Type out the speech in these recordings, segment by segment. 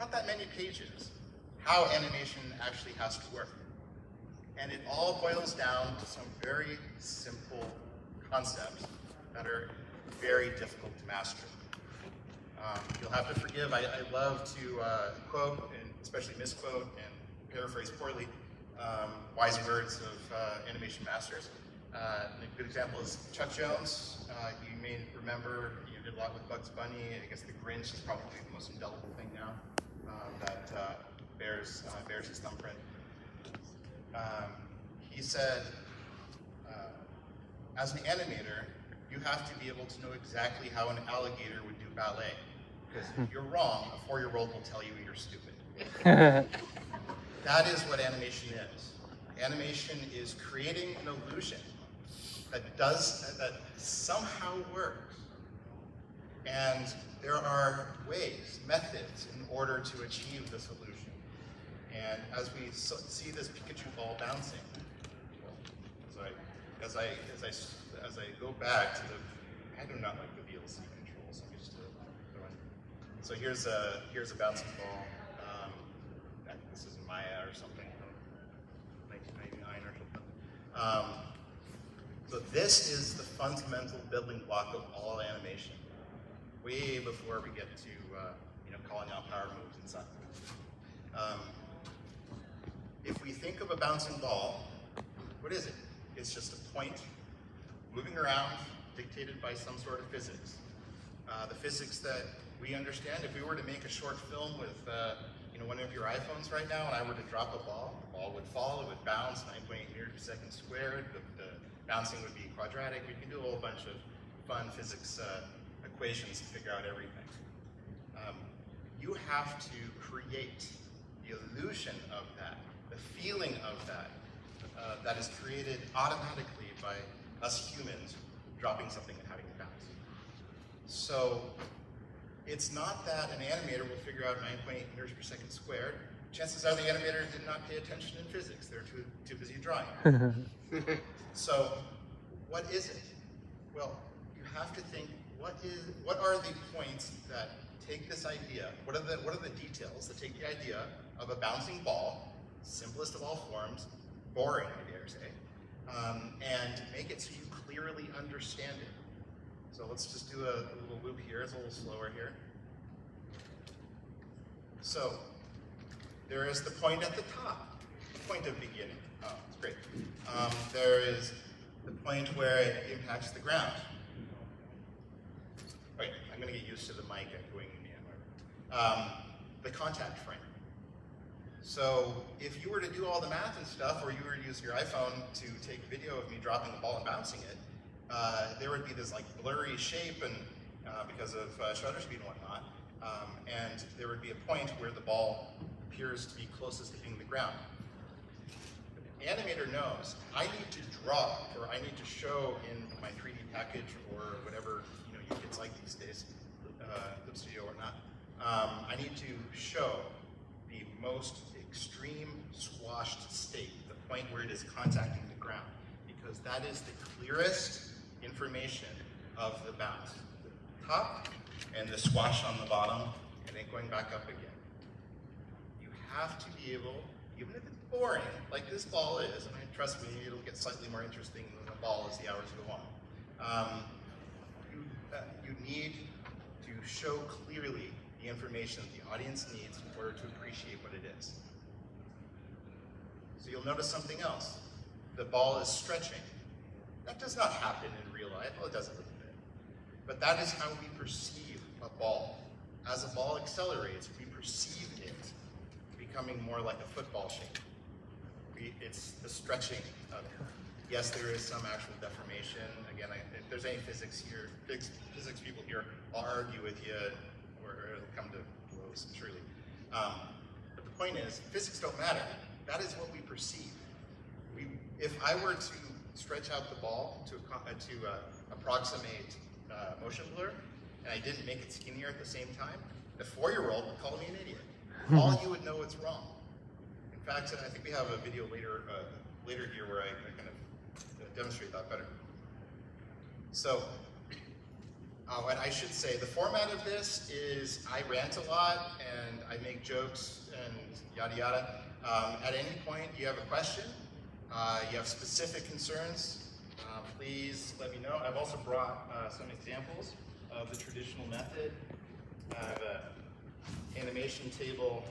not that many pages, how animation actually has to work. And it all boils down to some very simple concepts that are very difficult to master. You'll have to forgive, I love to quote, and especially misquote and paraphrase poorly, wise words of animation masters. A good example is Chuck Jones. You may remember, you did a lot with Bugs Bunny. I guess the Grinch is probably the most indelible thing now that bears his thumbprint. He said, as an animator, you have to be able to know exactly how an alligator would do ballet. Because if you're wrong, a 4-year-old will tell you you're stupid. That is what animation is. Animation is creating an illusion that somehow works. And there are ways, methods, in order to achieve this illusion. And as we see this Pikachu ball bouncing, as I go back to the, I do not like the VLC controls. Let me just throw in. So here's a bouncing ball. I think this is Maya or something, 1999 or something. So this is the fundamental building block of all animation, way before we get to calling out power moves and such. If we think of a bouncing ball, what is it? It's just a point moving around, dictated by some sort of physics. The physics that we understand. If we were to make a short film with one of your iPhones right now, and I were to drop a ball, the ball would fall, it would bounce 9.8 meters per second squared. The bouncing would be quadratic. We can do a whole bunch of fun physics equations to figure out everything. You have to create the illusion of that, the feeling of that, that is created automatically by us humans dropping something and having it bounce. So it's not that an animator will figure out 9.8 meters per second squared. Chances are the animator did not pay attention in physics. They're too busy drawing. So what is it? Well, you have to think, what are the points that take this idea? What are the details that take the idea of a bouncing ball, simplest of all forms, boring, I dare say, and make it so you clearly understand it. So let's just do a little loop here. It's a little slower here. So there is the point at the top, point of beginning. Oh, it's great. There is the point where it impacts the ground. Wait, I'm going to get used to the mic going in the end. The contact frame. So if you were to do all the math and stuff, or you were to use your iPhone to take a video of me dropping the ball and bouncing it, there would be this like blurry shape, and because of shutter speed and whatnot, and there would be a point where the ball appears to be closest to hitting the ground. The animator knows I need to draw, or I need to show in my 3D package or whatever you kids like these days, Clip Studio or not. I need to show the most extreme squashed state, the point where it is contacting the ground, because that is the clearest information of the bounce. The top and the squash on the bottom, and then going back up again. You have to be able, even if it's boring, like this ball is, and trust me, it'll get slightly more interesting than the ball as the hours go on. You need to show clearly the information that the audience needs in order to appreciate what it is. So you'll notice something else. The ball is stretching. That does not happen in real life. Well, it does a little bit. But that is how we perceive a ball. As a ball accelerates, we perceive it becoming more like a football shape. It's the stretching of it. Yes, there is some actual deformation. Again, if there's any physics people here, I'll argue with you, or it'll come to blows, surely. But the point is, physics don't matter. That is what we perceive. If I were to stretch out the ball to approximate motion blur, and I didn't make it skinnier at the same time, the 4-year-old would call me an idiot. All you would know it's wrong. In fact, I think we have a video later here where I kind of demonstrate that better. So Oh, and I should say, the format of this is I rant a lot and I make jokes and yada yada. At any point you have a question, you have specific concerns, please let me know. I've also brought some examples of the traditional method. I have an animation table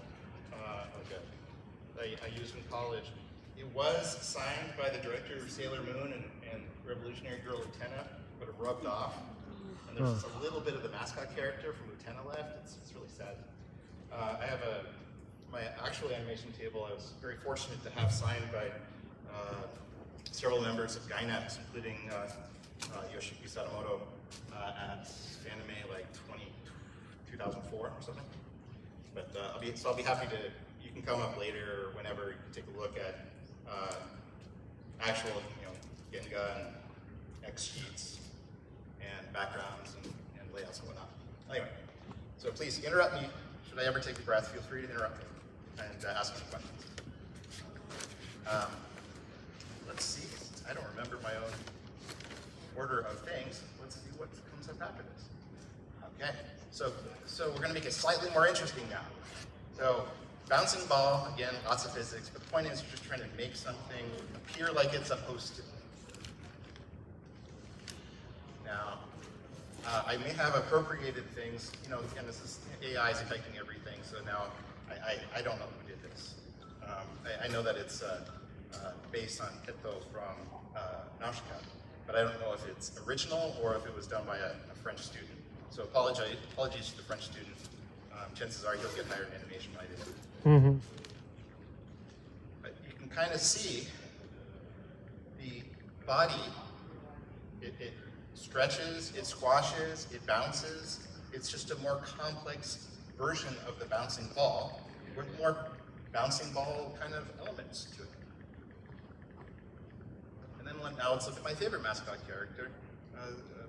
I used in college. It was signed by the director of Sailor Moon and Revolutionary Girl Utena, but it rubbed off. And there's just a little bit of the mascot character from Utena left. It's really sad. I have my actual animation table. I was very fortunate to have signed by several members of GuineaPigDan, including Yoshiki Sadamoto at Fanime like 2004 or something. But I'll be happy to. You can come up later or whenever you can take a look at actual, Genga and X sheets and backgrounds and layouts and whatnot. Anyway, so please interrupt me. Should I ever take a breath, feel free to interrupt me and ask me questions. Let's see. I don't remember my own order of things. Let's see what comes up after this. Okay, so we're going to make it slightly more interesting now. So bouncing ball, again, lots of physics, but the point is you're just trying to make something appear like it's supposed to. Now, I may have appropriated things, again, this is AI is affecting everything, so now I don't know who did this. I know that it's based on Keto from Nausicaa, but I don't know if it's original or if it was done by a French student. So apologies to the French student. Chances are he'll get hired in animation when I do. Mm-hmm. But you can kind of see the body, it stretches, it squashes, it bounces. It's just a more complex version of the bouncing ball with more bouncing ball kind of elements to it. And then now let's look at my favorite mascot character,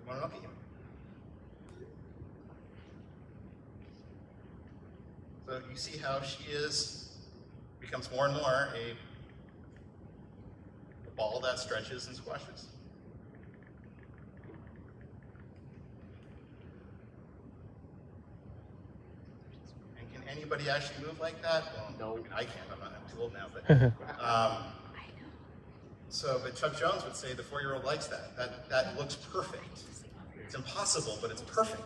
Mononoke. So you see how she becomes more and more a ball that stretches and squashes. And can anybody actually move like that? Well, no. I mean, I can't. I'm too old now. But but Chuck Jones would say the 4-year-old likes that. That looks perfect. It's impossible, but it's perfect.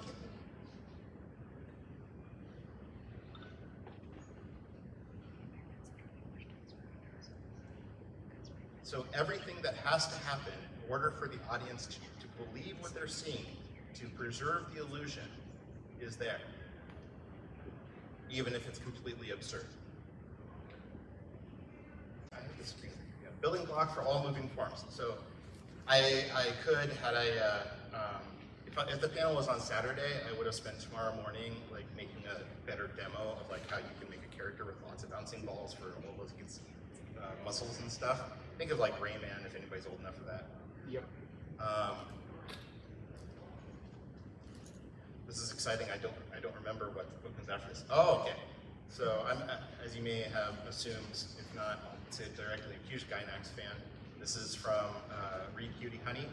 So everything that has to happen in order for the audience to believe what they're seeing, to preserve the illusion, is there, even if it's completely absurd. I have the screen. Yeah. Building block for all moving forms. So I could, had if the panel was on Saturday, I would have spent tomorrow morning making a better demo of how you can make a character with lots of bouncing balls for all those muscles and stuff. Think of Rayman if anybody's old enough for that. Yep. This is exciting. I don't remember what comes after this. Oh, okay. So I'm, as you may have assumed, if not, I'll say it directly, a huge GuineaPigDan fan. This is from Read Cutie Honey,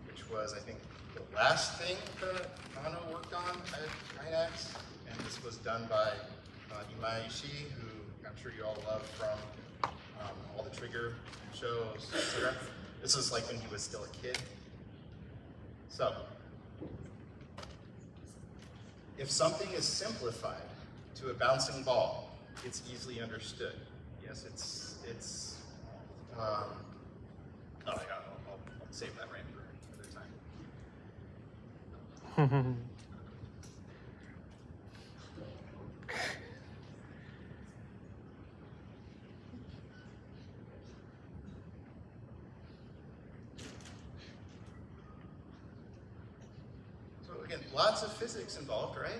which was, I think, the last thing that Kano worked on at GuineaPigDan, and this was done by Ishii, who I'm sure you all love from all the Trigger shows, etc. This is when he was still a kid. So, if something is simplified to a bouncing ball, it's easily understood. Yes, it's. I'll save that rant for another time. Again, lots of physics involved, right?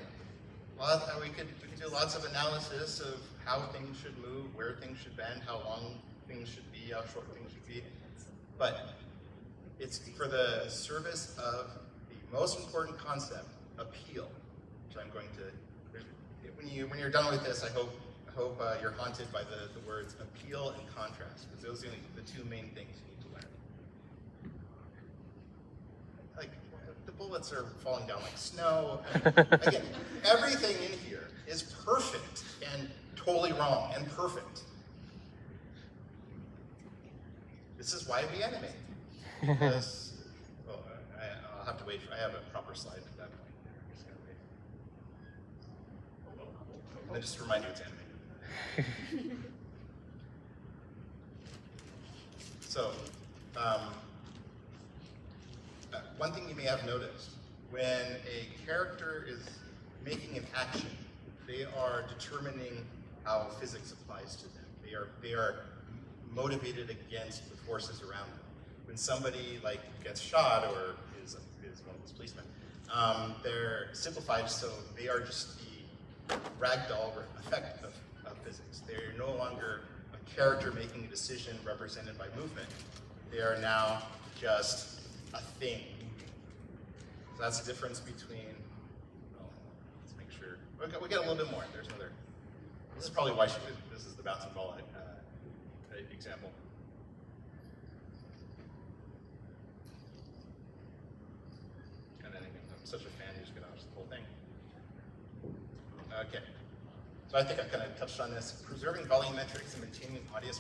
We could do lots of analysis of how things should move, where things should bend, how long things should be, how short things should be. But it's for the service of the most important concept, appeal, which I'm going to. When you're done with this, I hope you're haunted by the words appeal and contrast, because those are the two main things you need to learn. The bullets are falling down like snow. And again, everything in here is perfect and totally wrong and perfect. This is why we animate. Because, well, I'll have to wait for, I have a proper slide at that point. I'm just gonna wait. And then just remind you it's animated. So, one thing you may have noticed, when a character is making an action, they are determining how physics applies to them. They are motivated against the forces around them. When somebody like gets shot or is one of those policemen, they're simplified, so they are just the ragdoll effect of physics. They're no longer a character making a decision represented by movement. They are now just a thing moving. So that's the difference between, let's make sure, we get a little bit more. There's another, this is probably why this is the bouncing ball example. And then I'm such a fan, you just get out the whole thing. Okay. So I think I kind of touched on this. Preserving volumetrics and maintaining audience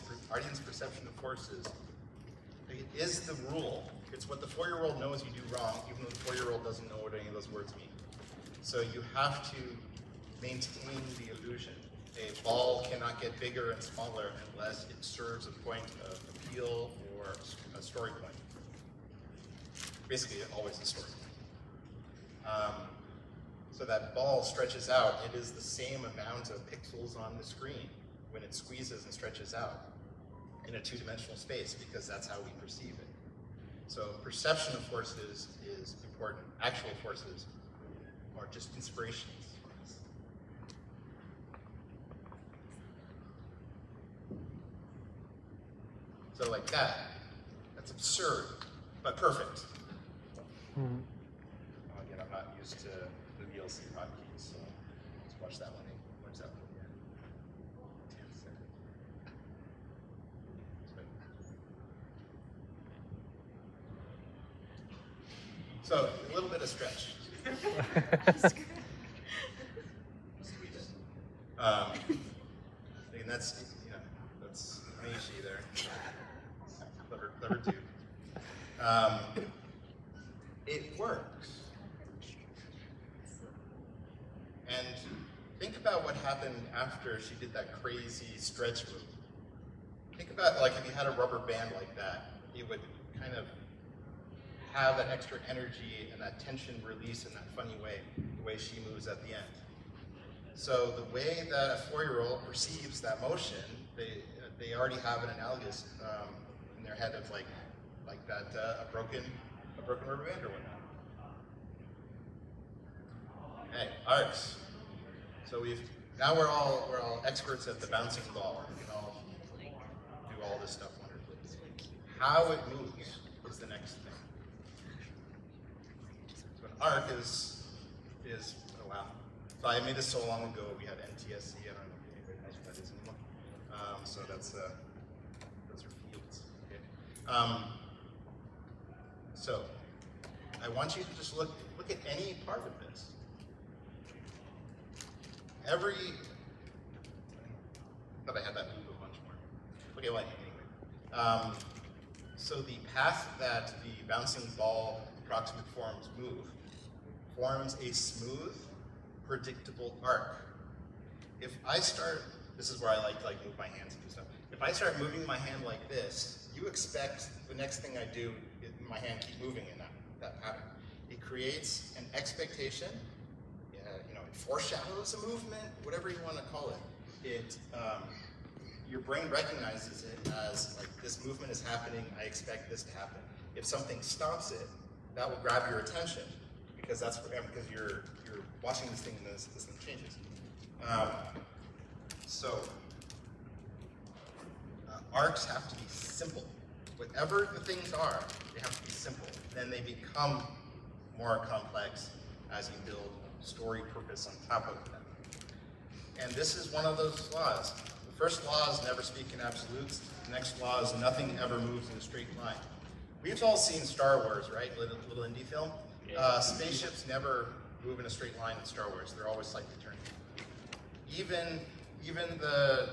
perception of forces is the rule. It's what the 4-year-old knows you do wrong, even though the 4-year-old doesn't know what any of those words mean. So you have to maintain the illusion. A ball cannot get bigger and smaller unless it serves a point of appeal or a story point. Basically, always a story point. So that ball stretches out. It is the same amount of pixels on the screen when it squeezes and stretches out in a 2-dimensional space, because that's how we perceive it. So perception of forces is important. Actual forces are just inspirations. So like that, that's absurd, but perfect. Again, I'm not used to the VLC hotkeys, so let's watch that one. Where's that one? Yeah. So a little bit of stretch. And that's, you know, that's Mishi there. Clever dude. It works. And think about what happened after she did that crazy stretch move. Think about, like, if you had a rubber band like that, it would kind of have that extra energy and that tension release in that funny way, the way she moves at the end. So the way that a 4-year-old perceives that motion, they already have an analogous in their head of like that a broken rubber band or whatnot. Okay, arcs. So now we're all experts at the bouncing ball. We can all do all this stuff wonderfully. How it moves is the next thing. So an arc is oh wow. So I made this so long ago. We had NTSC. I don't know if anybody knows what that is anymore. So those are fields. Okay. So I want you to just look at any part of this. I thought I had that move a bunch more. Okay, well, anyway. So the path that the bouncing ball approximate forms move forms a smooth, predictable arc. If I start, this is where I like move my hands and do stuff. If I start moving my hand like this, you expect the next thing I do, my hand keep moving in that pattern. It creates an expectation. You know, it foreshadows a movement, whatever you want to call it. Your brain recognizes it as like, this movement is happening, I expect this to happen. If something stops it, that will grab your attention, because you're watching this thing and this thing changes. Arcs have to be simple. Whatever the things are, they have to be simple. Then they become more complex as you build story purpose on top of them. And this is one of those laws. The first law is never speak in absolutes. The next law is nothing ever moves in a straight line. We've all seen Star Wars, right? Little indie film. Spaceships never move in a straight line in Star Wars. They're always slightly turning. Even the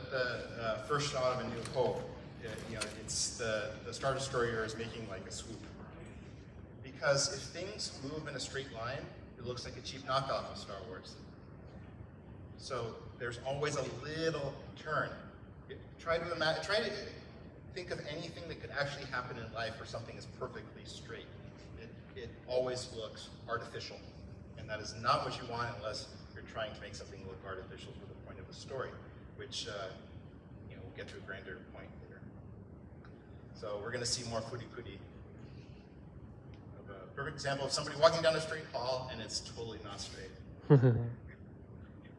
first shot of A New Hope, it's the Star Destroyer is making like a swoop. Because if things move in a straight line, it looks like a cheap knockoff of Star Wars. So there's always a little turn. Try to think of anything that could actually happen in life where something is perfectly straight. It always looks artificial. And that is not what you want unless you're trying to make something look artificial for the point of the story, which we'll get to a grander point later. So we're going to see more fudi-kudi. A perfect example of somebody walking down a straight hall and it's totally not straight.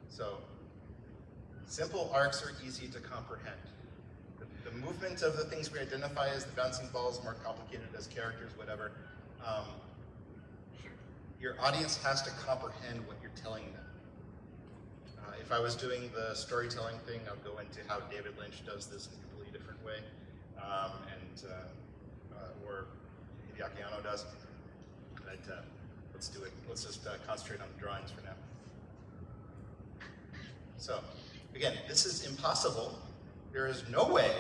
So simple arcs are easy to comprehend. The movement of the things we identify as the bouncing balls, more complicated as characters, whatever. Your audience has to comprehend what you're telling them. If I was doing the storytelling thing, I'll go into how David Lynch does this in a completely different way, or Hideaki Anno does. But let's do it. Let's just concentrate on the drawings for now. So, again, this is impossible. There is no way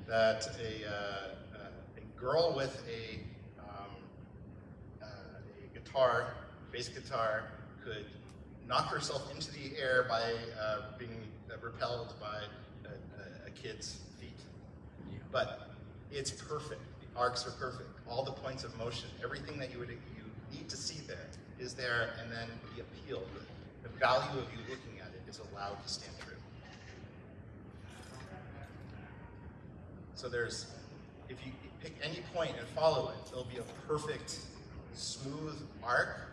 that a girl with a guitar, bass guitar, could knock herself into the air by being repelled by a kid's feet. Yeah. But it's perfect. The arcs are perfect. All the points of motion, everything that you need to see there is there, and then the appeal, the value of you looking at it is allowed to stand true. So if you pick any point and follow it, there'll be a perfect, smooth arc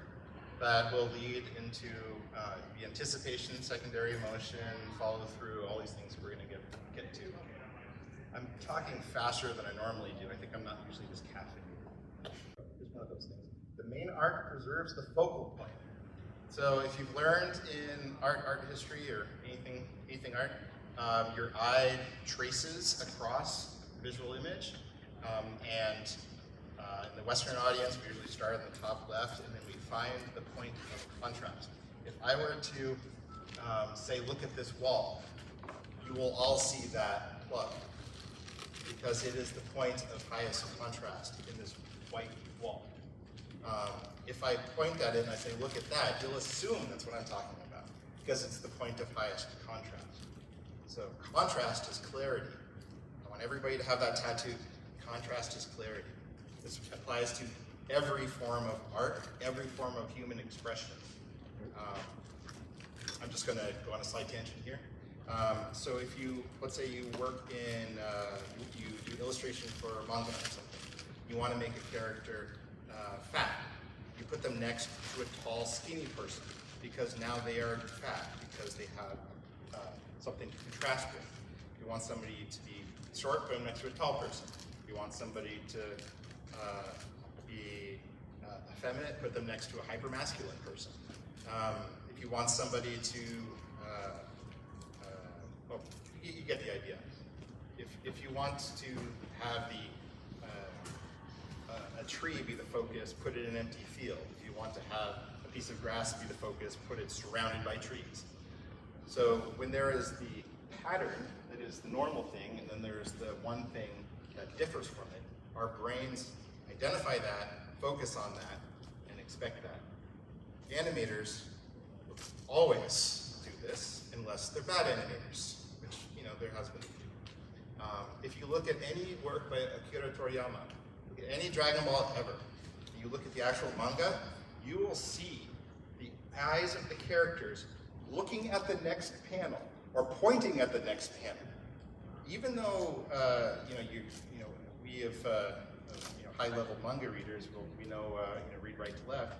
that will lead into the anticipation, secondary emotion, follow through, all these things we're going to get to. I'm talking faster than I normally do. I think I'm not usually this caffeinated. Here's one of those things. The main arc preserves the focal point. So if you've learned in art history or anything art, your eye traces across visual image, and in the Western audience, we usually start at the top left, and then we find the point of contrast. If I were to say, look at this wall, you will all see that plug, because it is the point of highest contrast in this white wall. If I point at it and I say, look at that, you'll assume that's what I'm talking about, because it's the point of highest contrast. So contrast is clarity. I want everybody to have that tattooed. Contrast is clarity. This applies to every form of art, every form of human expression. I'm just going to go on a slight tangent here. So if let's say you work in, you do illustration for manga or something. You want to make a character fat. You put them next to a tall, skinny person, because now they are fat, because they have something to contrast with. If you want somebody to be short, put them next to a tall person. If you want somebody to be effeminate, put them next to a hypermasculine person. If you want somebody to, well, you get the idea. If you want to have a tree be the focus, put it in an empty field. If you want to have a piece of grass be the focus, put it surrounded by trees. So when there is the pattern that is the normal thing, and then there's the one thing that differs from it, our brains identify that, focus on that, and expect that. Animators always do this, unless they're bad animators, which, there has been. If you look at any work by Akira Toriyama, look at any Dragon Ball ever, and you look at the actual manga, you will see the eyes of the characters looking at the next panel, or pointing at the next panel. Even though, we have high-level manga readers, we know, read right to left,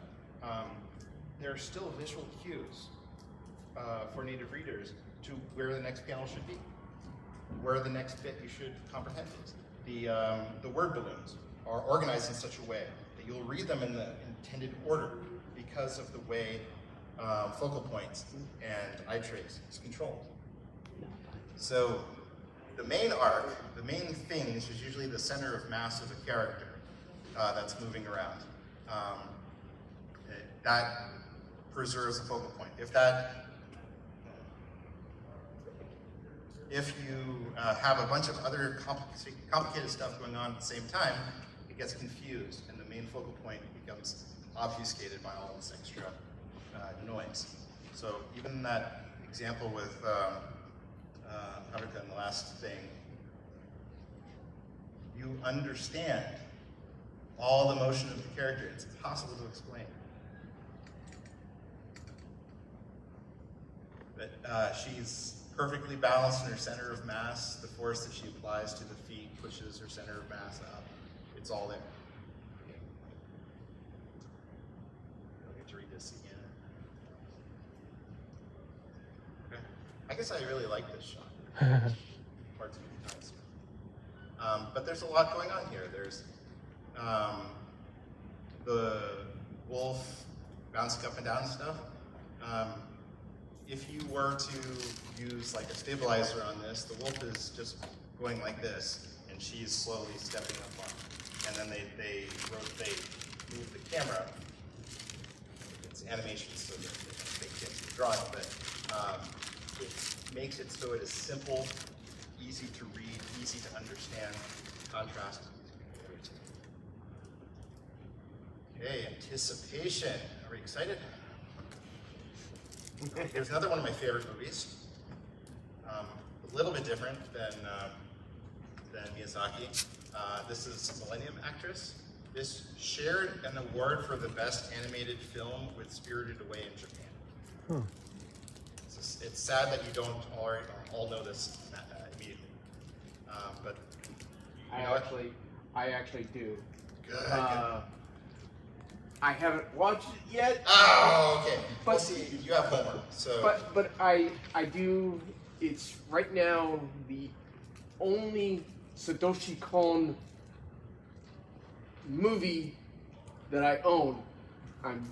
there are still visual cues for native readers to where the next panel should be, where the next bit you should comprehend is. The word balloons are organized in such a way that you'll read them in the intended order because of the way focal points and eye trace is controlled. So the main arc, the main thing, is usually the center of mass of a character that's moving around. that preserves the focal point. If you have a bunch of other complicated stuff going on at the same time, it gets confused, and the main focal point becomes obfuscated by all this extra noise. So even that example with Haruka in the last thing, you understand all the motion of the character. It's impossible to explain. But she's perfectly balanced in her center of mass. The force that she applies to the feet pushes her center of mass up. It's all there. I'll get to read this again. Okay. I guess I really like this shot. Parts of it nice. But there's a lot going on here. There's the wolf bouncing up and down and stuff. If you were to use like a stabilizer on this, the wolf is just going like this, and she's slowly stepping up on it. And then they move the camera. It's animation, so they can't see the drawing, but it makes it so it is simple, easy to read, easy to understand, contrast. Okay, anticipation. Are we excited? Here's another one of my favorite movies. A little bit different than Miyazaki. This is Millennium Actress. This shared an award for the best animated film with Spirited Away in Japan. Huh. It's sad that you don't all know this immediately. But I actually do. Good. I haven't watched it yet. Oh, okay. But we'll see, you have homework. So. But I do. It's right now the only Satoshi Kon movie that I own. I'm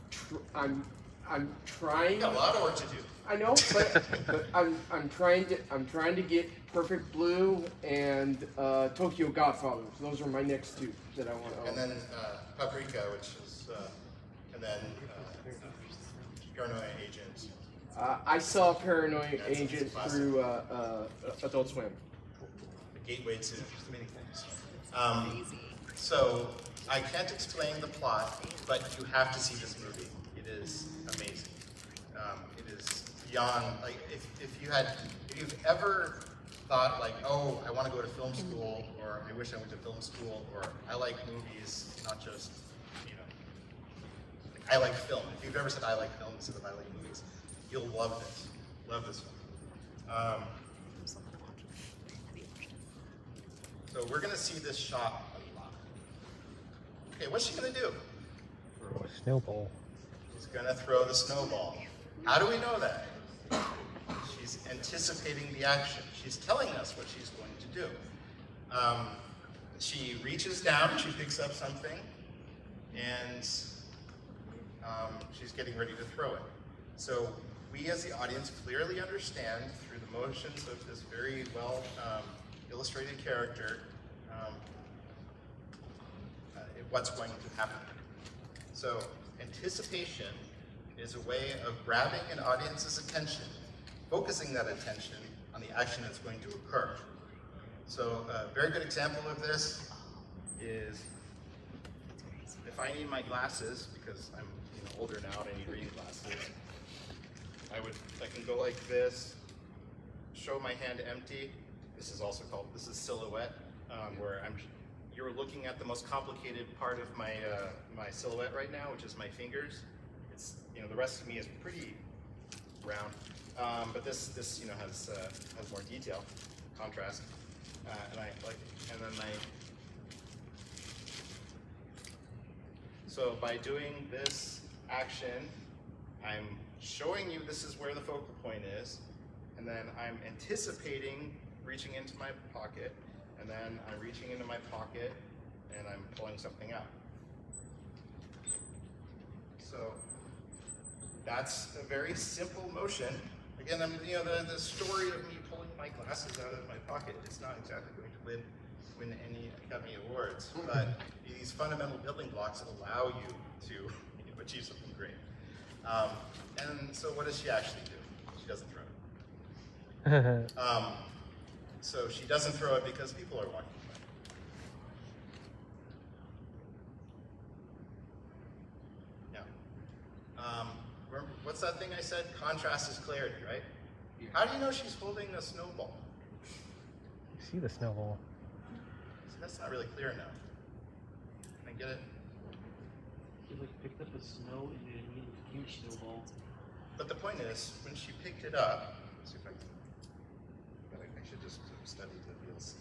trying. You got a lot of work to do. I know, but I'm trying to get Perfect Blue and Tokyo Godfathers. Those are my next two that I want to own. And then Paprika, which is, and then Paranoia Agent. I saw Paranoia Agent through Adult Swim. The gateway to many things. So I can't explain the plot, but you have to see this movie. It is amazing. It is beyond, like, if you've ever thought like, oh, I want to go to film school, or I wish I went to film school, or I like movies, not just, I like film. If you've ever said I like film instead of I like movies, you'll love this. Love this one. So we're gonna see this shot a lot. Okay, what's she gonna do? Throw a snowball. She's gonna throw the snowball. How do we know that? She's anticipating the action. She's telling us what she's going to do. She reaches down, she picks up something, and she's getting ready to throw it. So we as the audience clearly understand through the motions of this very well illustrated character what's going to happen. So anticipation is a way of grabbing an audience's attention, focusing that attention on the action that's going to occur. So a very good example of this is if I need my glasses, because I'm older now and I need reading glasses, I can go like this, show my hand empty. This is also called, this is silhouette, where you're looking at the most complicated part of my my silhouette right now, which is my fingers. It's, the rest of me is pretty round, but this has more detail, contrast, so by doing this action, I'm showing you this is where the focal point is, and then I'm anticipating reaching into my pocket, and then I'm reaching into my pocket, and I'm pulling something out. So that's a very simple motion. Again, the story of me pulling my glasses out of my pocket is not exactly going to win any Academy Awards, but these fundamental building blocks allow you to achieve something great. And so what does she actually do? She doesn't throw it. So she doesn't throw it because people are walking by. Yeah. What's that thing I said? Contrast is clarity, right? Yeah. How do you know she's holding a snowball? You see the snowball. See, that's not really clear enough. Can I get it? She like picked up a snow and then it became a snowball. But the point is, when she picked it up, let's see if I can. I should just study the VLC.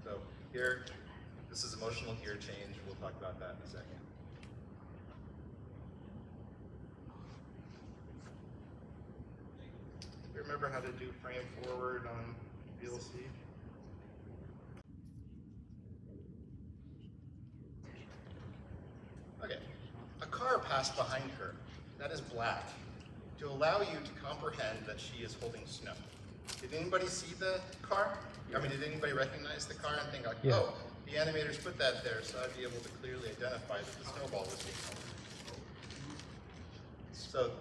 So here, this is emotional gear change. We'll talk about that in a second. Do you remember how to do frame forward on VLC? Okay, a car passed behind her. That is black, to allow you to comprehend that she is holding snow. Did anybody see the car? I mean, did anybody recognize the car and think like, yeah. Oh, the animators put that there so I'd be able to clearly identify that the snowball was being held. So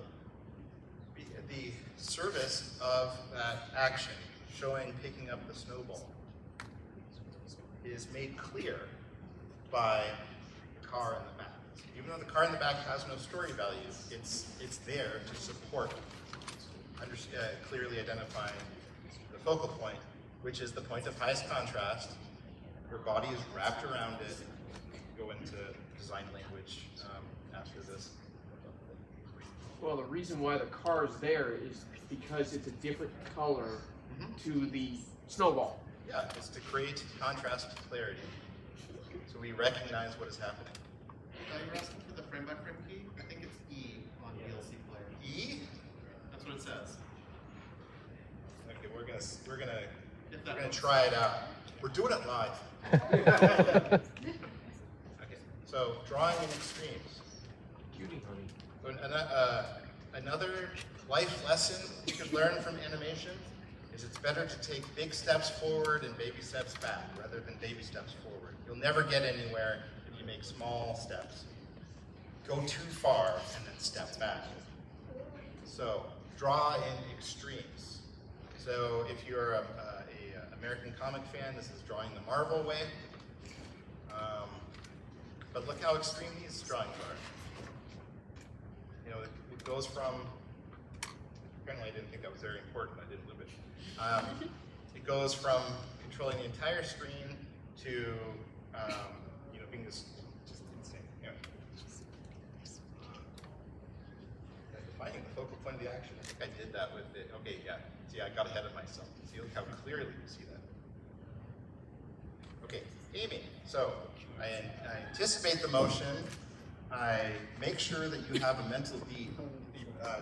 the service of that action, showing picking up the snowball, is made clear by the car in the back. Even though the car in the back has no story value, it's there to support clearly identifying the focal point, which is the point of highest contrast. Your body is wrapped around it. Go into design language after this. Well, the reason why the car is there is because it's a different color to the snowball. Yeah, it's to create contrast and clarity, so we recognize what is happening. You're asking for the frame-by-frame key? I think it's E on VLC player. E? That's what it says. Okay, we're gonna try it out. We're doing it live. Okay, so drawing in extremes. Cutie, honey. Another life lesson you could learn from animation is it's better to take big steps forward and baby steps back rather than baby steps forward. You'll never get anywhere if you make small steps. Go too far and then step back. So draw in extremes. So if you're a American comic fan, this is drawing the Marvel way. But look how extreme these drawings are. You know, it goes from, apparently I didn't think that was very important, I didn't loop it. It goes from controlling the entire screen to, you know, being this just insane. Anyway. Defining the focal point of the action. I think I did that with it. Okay, yeah. See, I got ahead of myself. See, look how clearly you see that. Okay, aiming. So I anticipate the motion. I make sure that you have a mental beat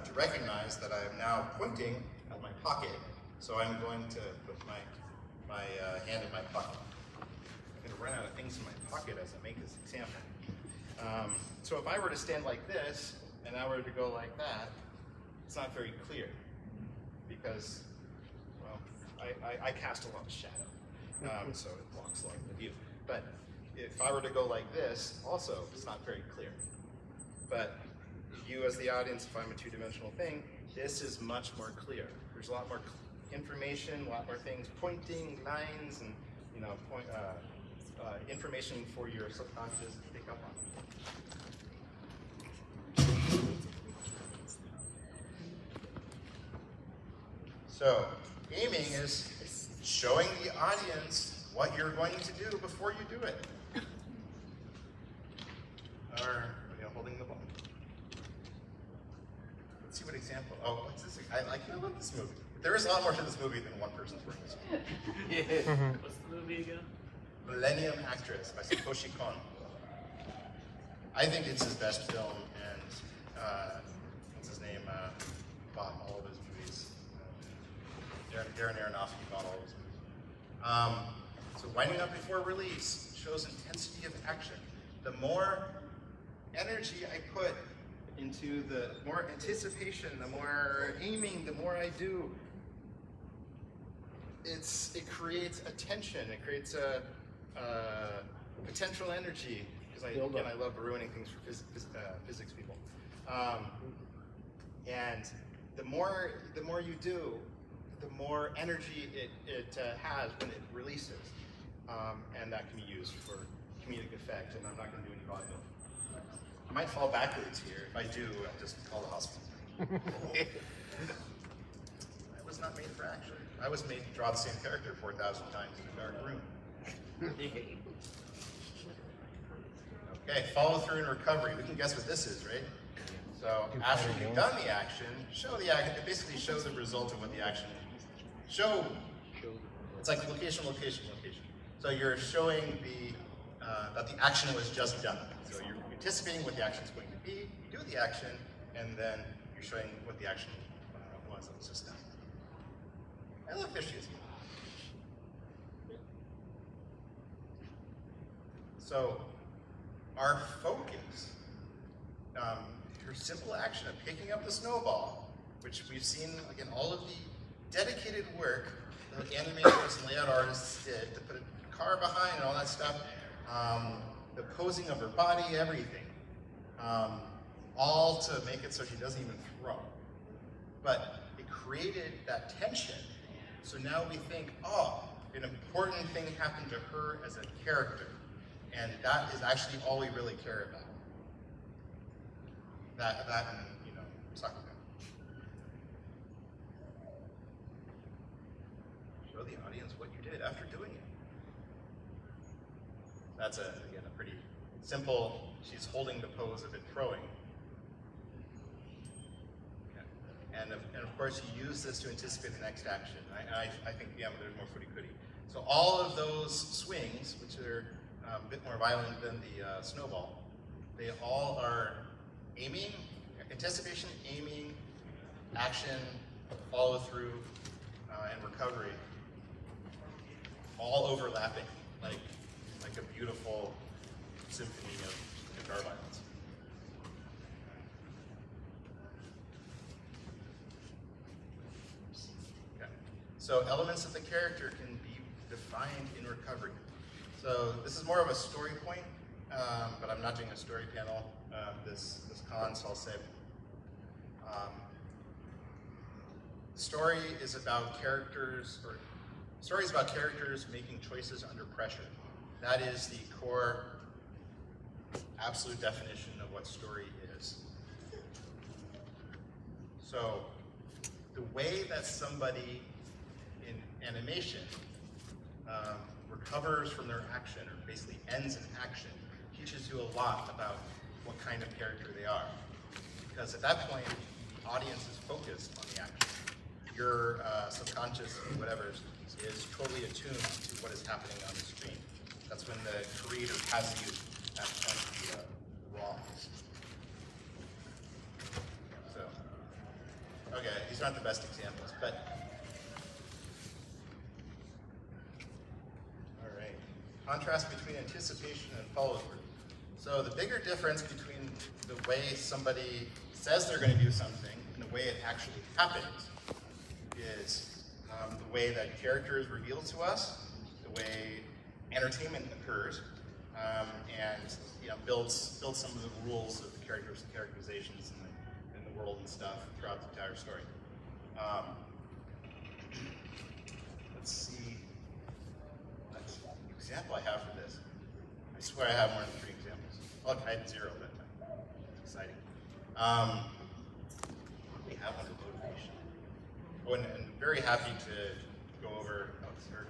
to recognize that I am now pointing at my pocket. So I'm going to put my hand in my pocket. I'm going to run out of things in my pocket as I make this example. So if I were to stand like this and I were to go like that, it's not very clear because, well, I cast a lot of shadow, so it blocks a lot of the view. But if I were to go like this, also, it's not very clear. But you as the audience, if I'm a two-dimensional thing, this is much more clear. There's a lot more information, a lot more things, pointing, lines, and you know, information for your subconscious to pick up on. So, aiming is showing the audience what you're going to do before you do it. Or, you know, holding the ball. Let's see what example. Oh, what's this? I love this movie. There is a lot more to this movie than one person's wearing this movie. What's the movie again? Millennium Actress by Satoshi Kon. I think it's his best film, and what's his name? Bought all of his movies. Darren Aronofsky bought all of his movies. So winding up before release shows intensity of action. The more energy I put into the more anticipation, the more aiming, the more I do, it creates a tension. It creates a potential energy, because I love ruining things for physics people. And the more you do, the more energy it has when it releases, and that can be used for comedic effect. And I'm not going to do any vaudeville. I might fall backwards here. If I do, I'll just call the hospital. I was not made for action. I was made to draw the same character 4,000 times in a dark room. Okay, follow through and recovery. We can guess what this is, right? So after you've done the action, show the action. It basically shows the result of what the action is. Show. It's like location, location, location. So you're showing that the action was just done. So you're anticipating what the action is going to be. You do the action, and then you're showing what the action was that was just done. I love fish using. So our focus, her simple action of picking up the snowball, which we've seen, again, all of the dedicated work that animators and layout artists did to put a car behind and all that stuff, the posing of her body, everything, all to make it so she doesn't even throw. But it created that tension. So now we think, oh, an important thing happened to her as a character. And that is actually all we really care about. That and, you know, Sakuga. Show the audience what you did after doing it. That's, again, a pretty simple, she's holding the pose of it throwing. Okay. And of course, you use this to anticipate the next action. I think, yeah, there's more footy-cooty. So all of those swings, which are a bit more violent than the snowball, they all are aiming, anticipation, aiming, action, follow through, and recovery, all overlapping, like a beautiful symphony of guitar violence. Okay. So elements of the character can be defined in recovery. So this is more of a story point, but I'm not doing a story panel this con, so I'll say. Story is about characters, or story is about characters making choices under pressure. That is the core, absolute definition of what story is. So the way that somebody in animation recovers from their action, or basically ends an action, teaches you a lot about what kind of character they are. Because at that point, the audience is focused on the action. Your subconscious, whatever, is totally attuned to what is happening on the screen. That's when the creator has you at the raw. So, okay, these aren't the best examples, but all right. Contrast between anticipation and follow-through. So the bigger difference between the way somebody says they're going to do something and the way it actually happens is the way that character is revealed to us, the way entertainment occurs, and builds some of the rules of the characters and characterizations in the world and stuff throughout the entire story. Let's see what example I have for this. I swear I have more than 3 examples. Oh, I had 0 that time. Exciting. We have one of motivation. Oh, and very happy to go over. Oh, sir.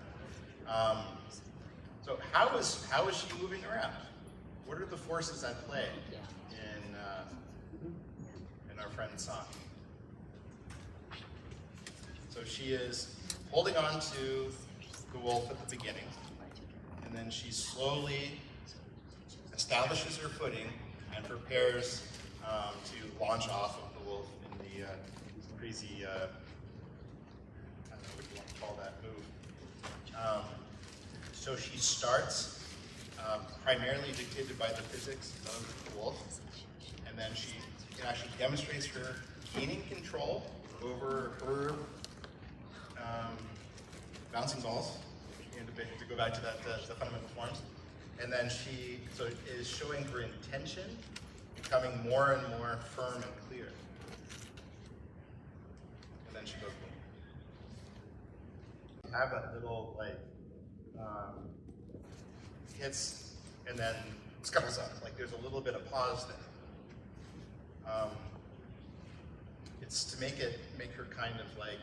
So how is she moving around? What are the forces at play in our friend's song? So she is holding on to the wolf at the beginning, and then she slowly establishes her footing and prepares to launch off of the wolf in the crazy, I don't know what you want to call that move. So she starts primarily dictated by the physics of the wolf, and then she actually demonstrates her gaining control over her bouncing balls, and to go back to that, the fundamental forms. And then she is showing her intention, becoming more and more firm and clear. And then she goes boom. You have that little like hits and then scuttles up. Like there's a little bit of pause there. It's to make her kind of like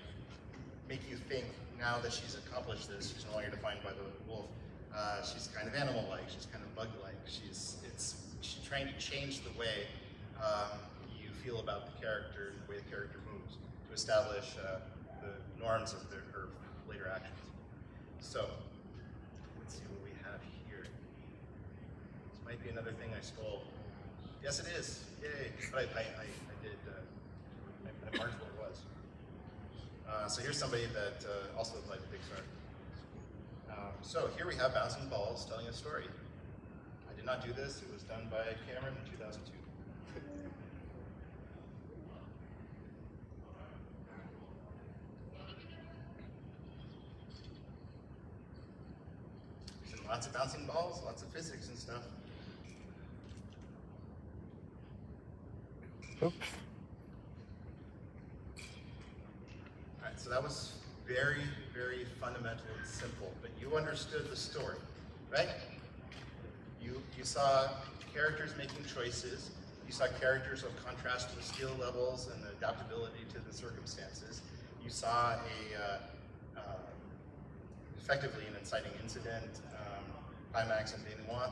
make you think now that she's accomplished this, she's no longer defined by the wolf. She's kind of animal-like. She's kind of bug-like. She's trying to change the way you feel about the character and the way the character moves to establish the norms of her later actions. So let's see what we have here. This might be another thing I stole. Yes, it is. Yay! But I marked what it was. So here's somebody that also applied to Pixar. So here we have bouncing balls telling a story. I did not do this. It was done by Cameron in 2002. And lots of bouncing balls, lots of physics and stuff. Oops. Alright, so that was very, very fundamental and simple, but you understood the story, right? You saw characters making choices. You saw characters of contrasting skill levels and adaptability to the circumstances. You saw effectively an inciting incident, climax and denouement.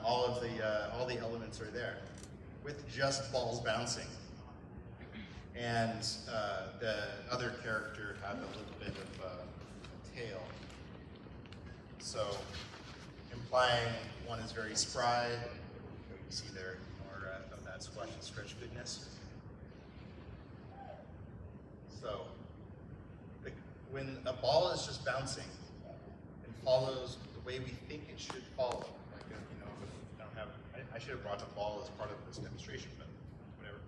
All the elements are there, with just balls bouncing. And the other character had a little bit of a tail. So, implying one is very spry. You see there more of that squash and stretch goodness. So, when a ball is just bouncing and follows the way we think it should follow, like I should have brought the ball as part of this demonstration, but whatever.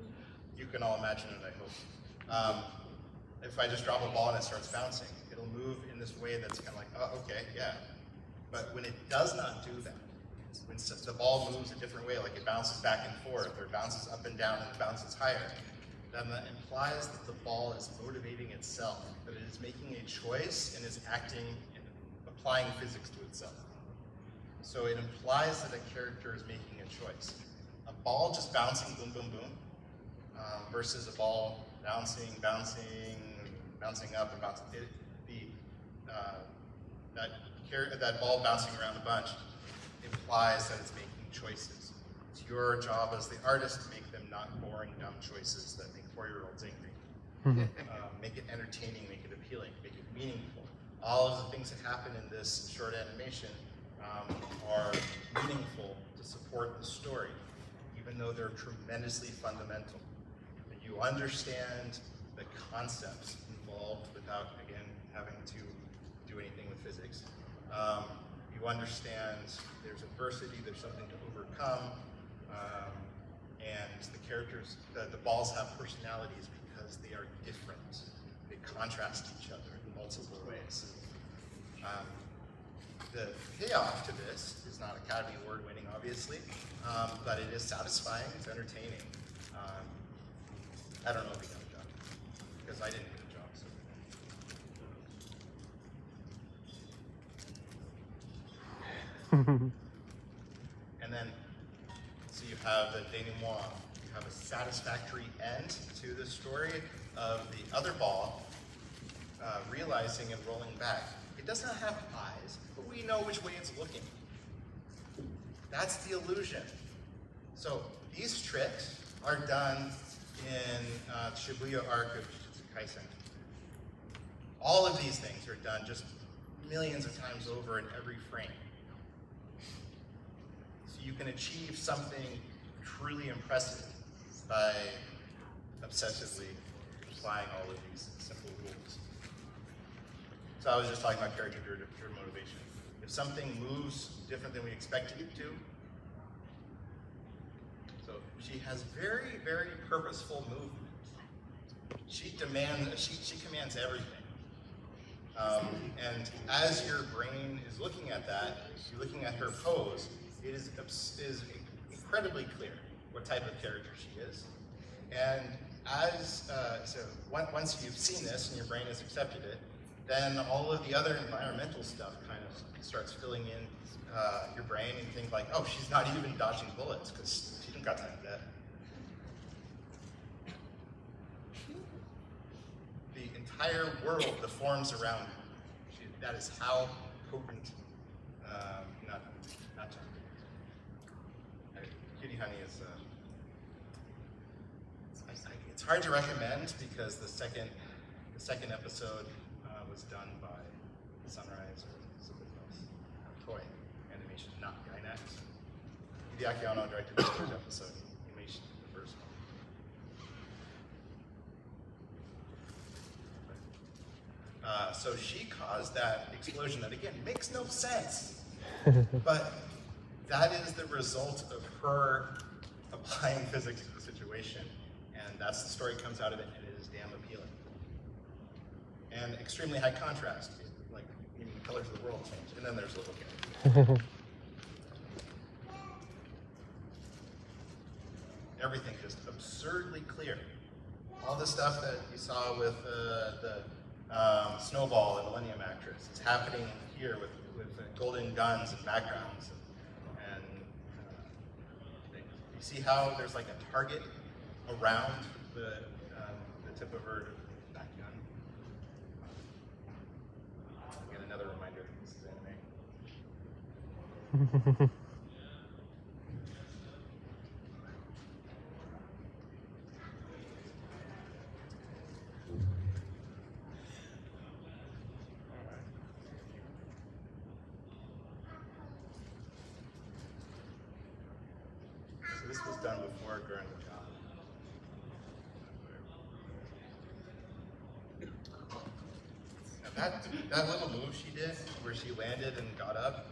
You can all imagine it, I hope. If I just drop a ball and it starts bouncing, it'll move in this way that's kind of like, oh, okay, yeah. But when it does not do that, when the ball moves a different way, like it bounces back and forth, or it bounces up and down and it bounces higher, then that implies that the ball is motivating itself, that it is making a choice and is acting and applying physics to itself. So it implies that a character is making a choice. A ball just bouncing, boom, boom, boom, versus a ball bouncing up and bouncing. That ball bouncing around a bunch implies that it's making choices. It's your job as the artist to make them not boring, dumb choices that make 4-year-olds angry. Make it entertaining, make it appealing, make it meaningful. All of the things that happen in this short animation are meaningful to support the story, even though they're tremendously fundamental. You understand the concepts involved without, again, having to do anything with physics. You understand there's adversity, there's something to overcome, and the characters, the balls have personalities because they are different. They contrast each other in multiple ways. The payoff to this is not Academy Award winning, obviously, but it is satisfying, it's entertaining. I don't know if he got a job, because I didn't get a job. So. And then, so you have the denouement, you have a satisfactory end to the story of the other ball realizing and rolling back. It does not have eyes, but we know which way it's looking. That's the illusion. So these tricks are done in Shibuya arc of Jujutsu Kaisen. All of these things are done just millions of times over in every frame. So you can achieve something truly impressive by obsessively applying all of these simple rules. So I was just talking about character-driven motivation. If something moves different than we expect it to, so she has very, very purposeful movement. She commands everything. And as your brain is looking at that, you're looking at her pose, it is incredibly clear what type of character she is. And once you've seen this and your brain has accepted it, then all of the other environmental stuff kind of starts filling in your brain, and think like, oh, she's not even dodging bullets because she didn't got time for that. The entire world deforms around her. That is how potent, not Cutie Honey is. It's hard to recommend because the second episode was done by Sunrise or somebody else. McCoy Animation, not GuineaPigDan. Hideaki Anno directed the third episode. Animation, the first one. So she caused that explosion that, again, makes no sense. But that is the result of her applying physics to the situation. And that's the story comes out of it, and it is damn appealing. And extremely high contrast. Like, even the colors of the world change. And then there's little kids. Everything just absurdly clear. All the stuff that you saw with the Snowball, the Millennium Actress, is happening here with golden guns and backgrounds. And you see how there's like a target around the tip of her back gun. Again, another reminder that this is anime. So this was done before Gurren Lagann. That little move she did, where she landed and got up,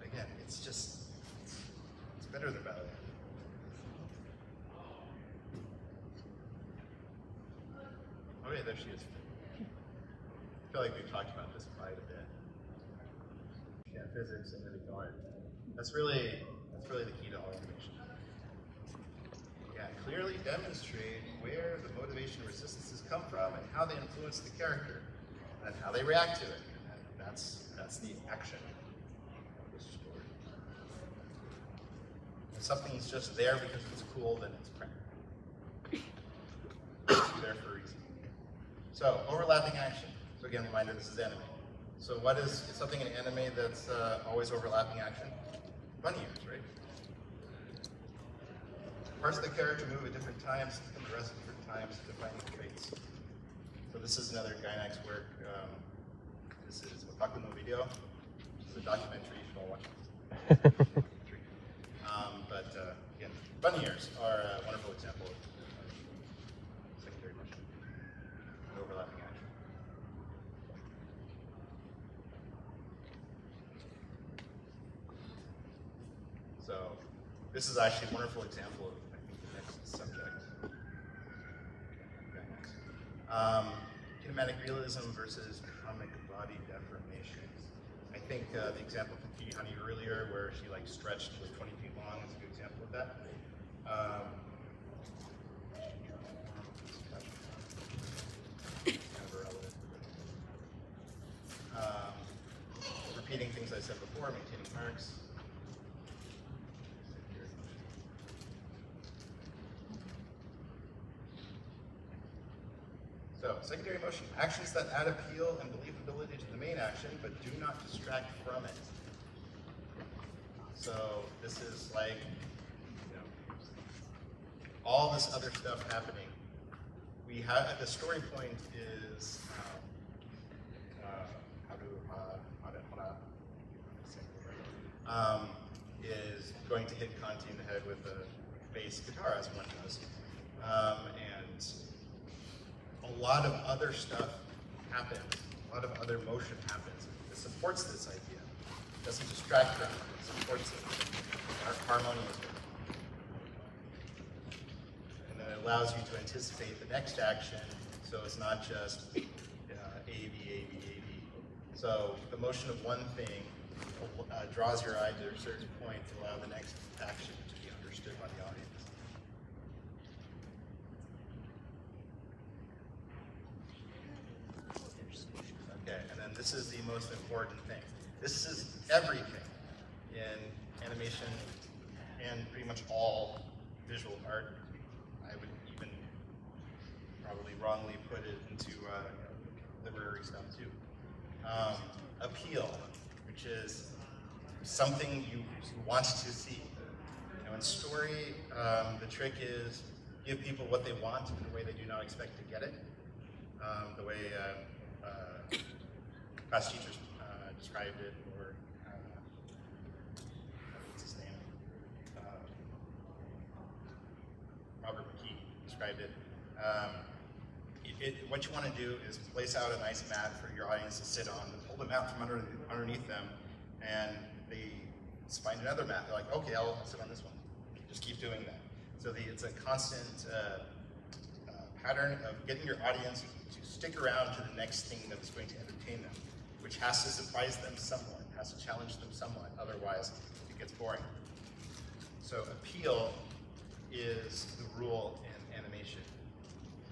again, it's better than ballet. Oh yeah, there she is. I feel like we've talked about this quite a bit. Yeah, physics and moving art. That's really the key to all animation. Yeah, clearly demonstrate where the motivation and resistances come from and how they influence the character. And how they react to it. And that's the action of the story. If something's just there because it's cool, then it's crap. It's there for a reason. So, overlapping action. So again, reminder, this is anime. So what is something in anime that's always overlapping action? Bunny ears, right? Parts of the character move at different times, and the rest at different times, defining traits. So this is another GuineaPigDan work. This is Otaku no Video. It's a documentary, you should all watch it. Again, bunny ears are a wonderful example of secondary motion and overlapping action. So this is actually a wonderful example of, I think, the next subject. Okay, next. Kinematic realism versus comic body deformations. I think the example from Cutie Honey earlier, where she like stretched was 20 feet long, is a good example of that. Kind of irrelevant. Repeating things I said before, maintaining marks. So, secondary motion, actions that add appeal and believability to the main action, but do not distract from it. So, this is like, all this other stuff happening. We have, the story point is, is going to hit Conti in the head with a bass guitar, as one does. And a lot of other stuff happens, a lot of other motion happens that supports this idea. It doesn't distract from it, it supports it. Our harmony is good. And then it allows you to anticipate the next action, so it's not just A, B, A, B, A, B. So the motion of one thing draws your eye to a certain point to allow the next action to be understood by the audience. Okay, and then this is the most important thing. This is everything in animation and pretty much all visual art. I would even probably wrongly put it into literary stuff too. Appeal, which is something you want to see. You know, in story, the trick is give people what they want in a way they do not expect to get it. The way past teachers described it, or what's his name? Robert McCoy described it. What you want to do is place out a nice mat for your audience to sit on, pull the mat from underneath them, and they find another mat. They're like, okay, I'll sit on this one. Just keep doing that. So it's a constant pattern of getting your audience to stick around to the next thing that is going to entertain them, which has to surprise them somewhat, has to challenge them somewhat, otherwise it gets boring. So appeal is the rule in animation.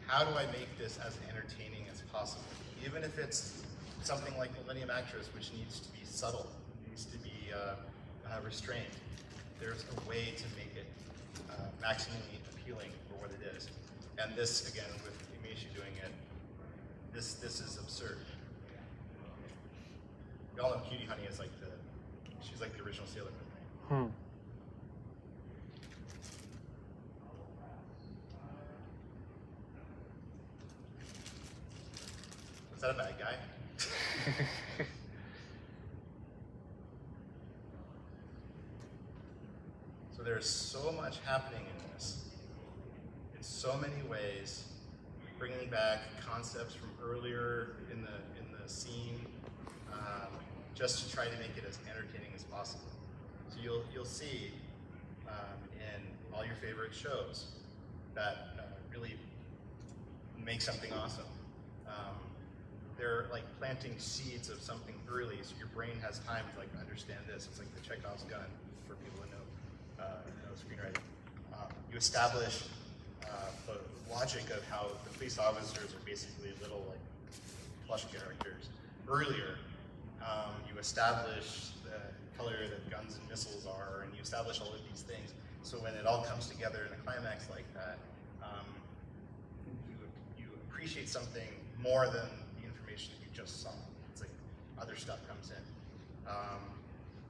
How do I make this as entertaining as possible? Even if it's something like Millennium Actress, which needs to be subtle, needs to be restrained, there's a way to make it maximally appealing for what it is. And this, again, with Imeshi doing it, this is absurd. We all know Cutie Honey is like she's like the original Sailor Moon, right? Is that a bad guy? So there's so much happening in this, in so many ways, bringing back concepts from earlier in the scene, just to try to make it as entertaining as possible. So you'll see in all your favorite shows that really make something awesome. They're like planting seeds of something early, so your brain has time to like understand this. It's like the Chekhov's gun for people who know screenwriting. You establish the logic of how the police officers are basically little like plush characters. Earlier, you establish the color that guns and missiles are, and you establish all of these things. So when it all comes together in a climax like that, you appreciate something more than the information that you just saw. It's like other stuff comes in.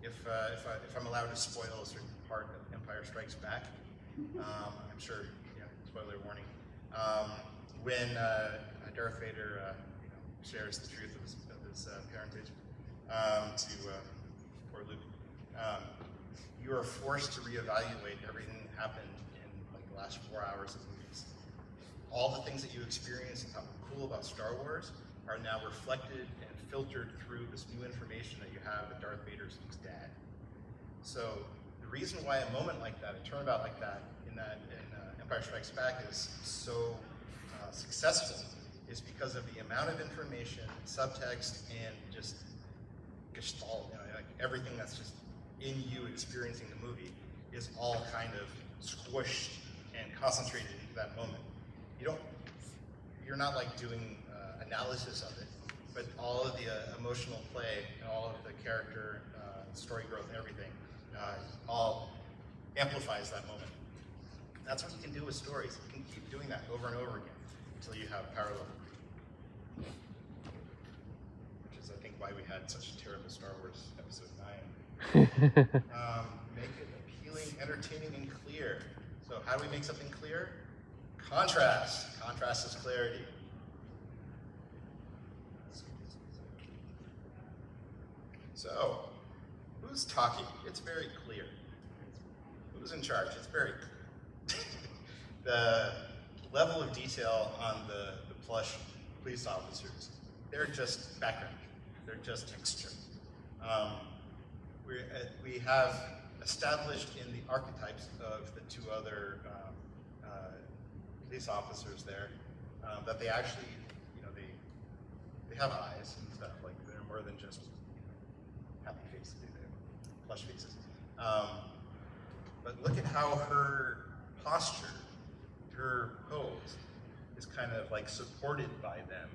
If I'm allowed to spoil a certain part of Empire Strikes Back, I'm sure, spoiler warning. When Darth Vader shares the truth of his parentage to poor Luke, you are forced to reevaluate everything that happened in like the last 4 hours of movies. All the things that you experienced and how cool about Star Wars are now reflected and filtered through this new information that you have that Darth Vader is Luke's dad. So the reason why a moment like that, a turnabout like that in Empire Strikes Back is so successful is because of the amount of information, subtext, and just gestalt, like everything that's just in you experiencing the movie is all kind of squished and concentrated into that moment. You're not like doing analysis of it, but all of the emotional play and all of the character, story growth, and everything, all amplifies that moment. That's what you can do with stories. You can keep doing that over and over again until you have parallel. Which is, I think, why we had such a terrible Star Wars episode 9. Make it appealing, entertaining, and clear. So how do we make something clear? Contrast. Contrast is clarity. So, who's talking? It's very clear. Who's in charge? It's very clear. The level of detail on the plush police officers, they're just background. They're just texture. We have established in the archetypes of the two other police officers there that they actually, they have eyes and stuff, like they're more than just happy faces, plush faces. But look at how her posture, her pose, is kind of like supported by them,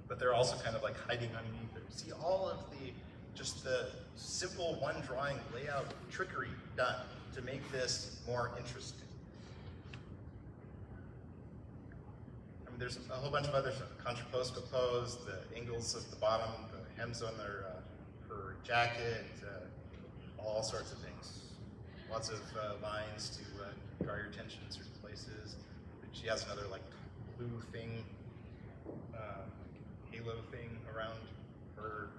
but they're also kind of like hiding underneath it. See all of just the simple one drawing layout trickery done to make this more interesting. I mean, there's a whole bunch of other stuff. Contrapposto pose, the angles of the bottom, the hems on her jacket, all sorts of things. Lots of lines to draw your attention in certain places. She has another like blue thing, halo thing around her.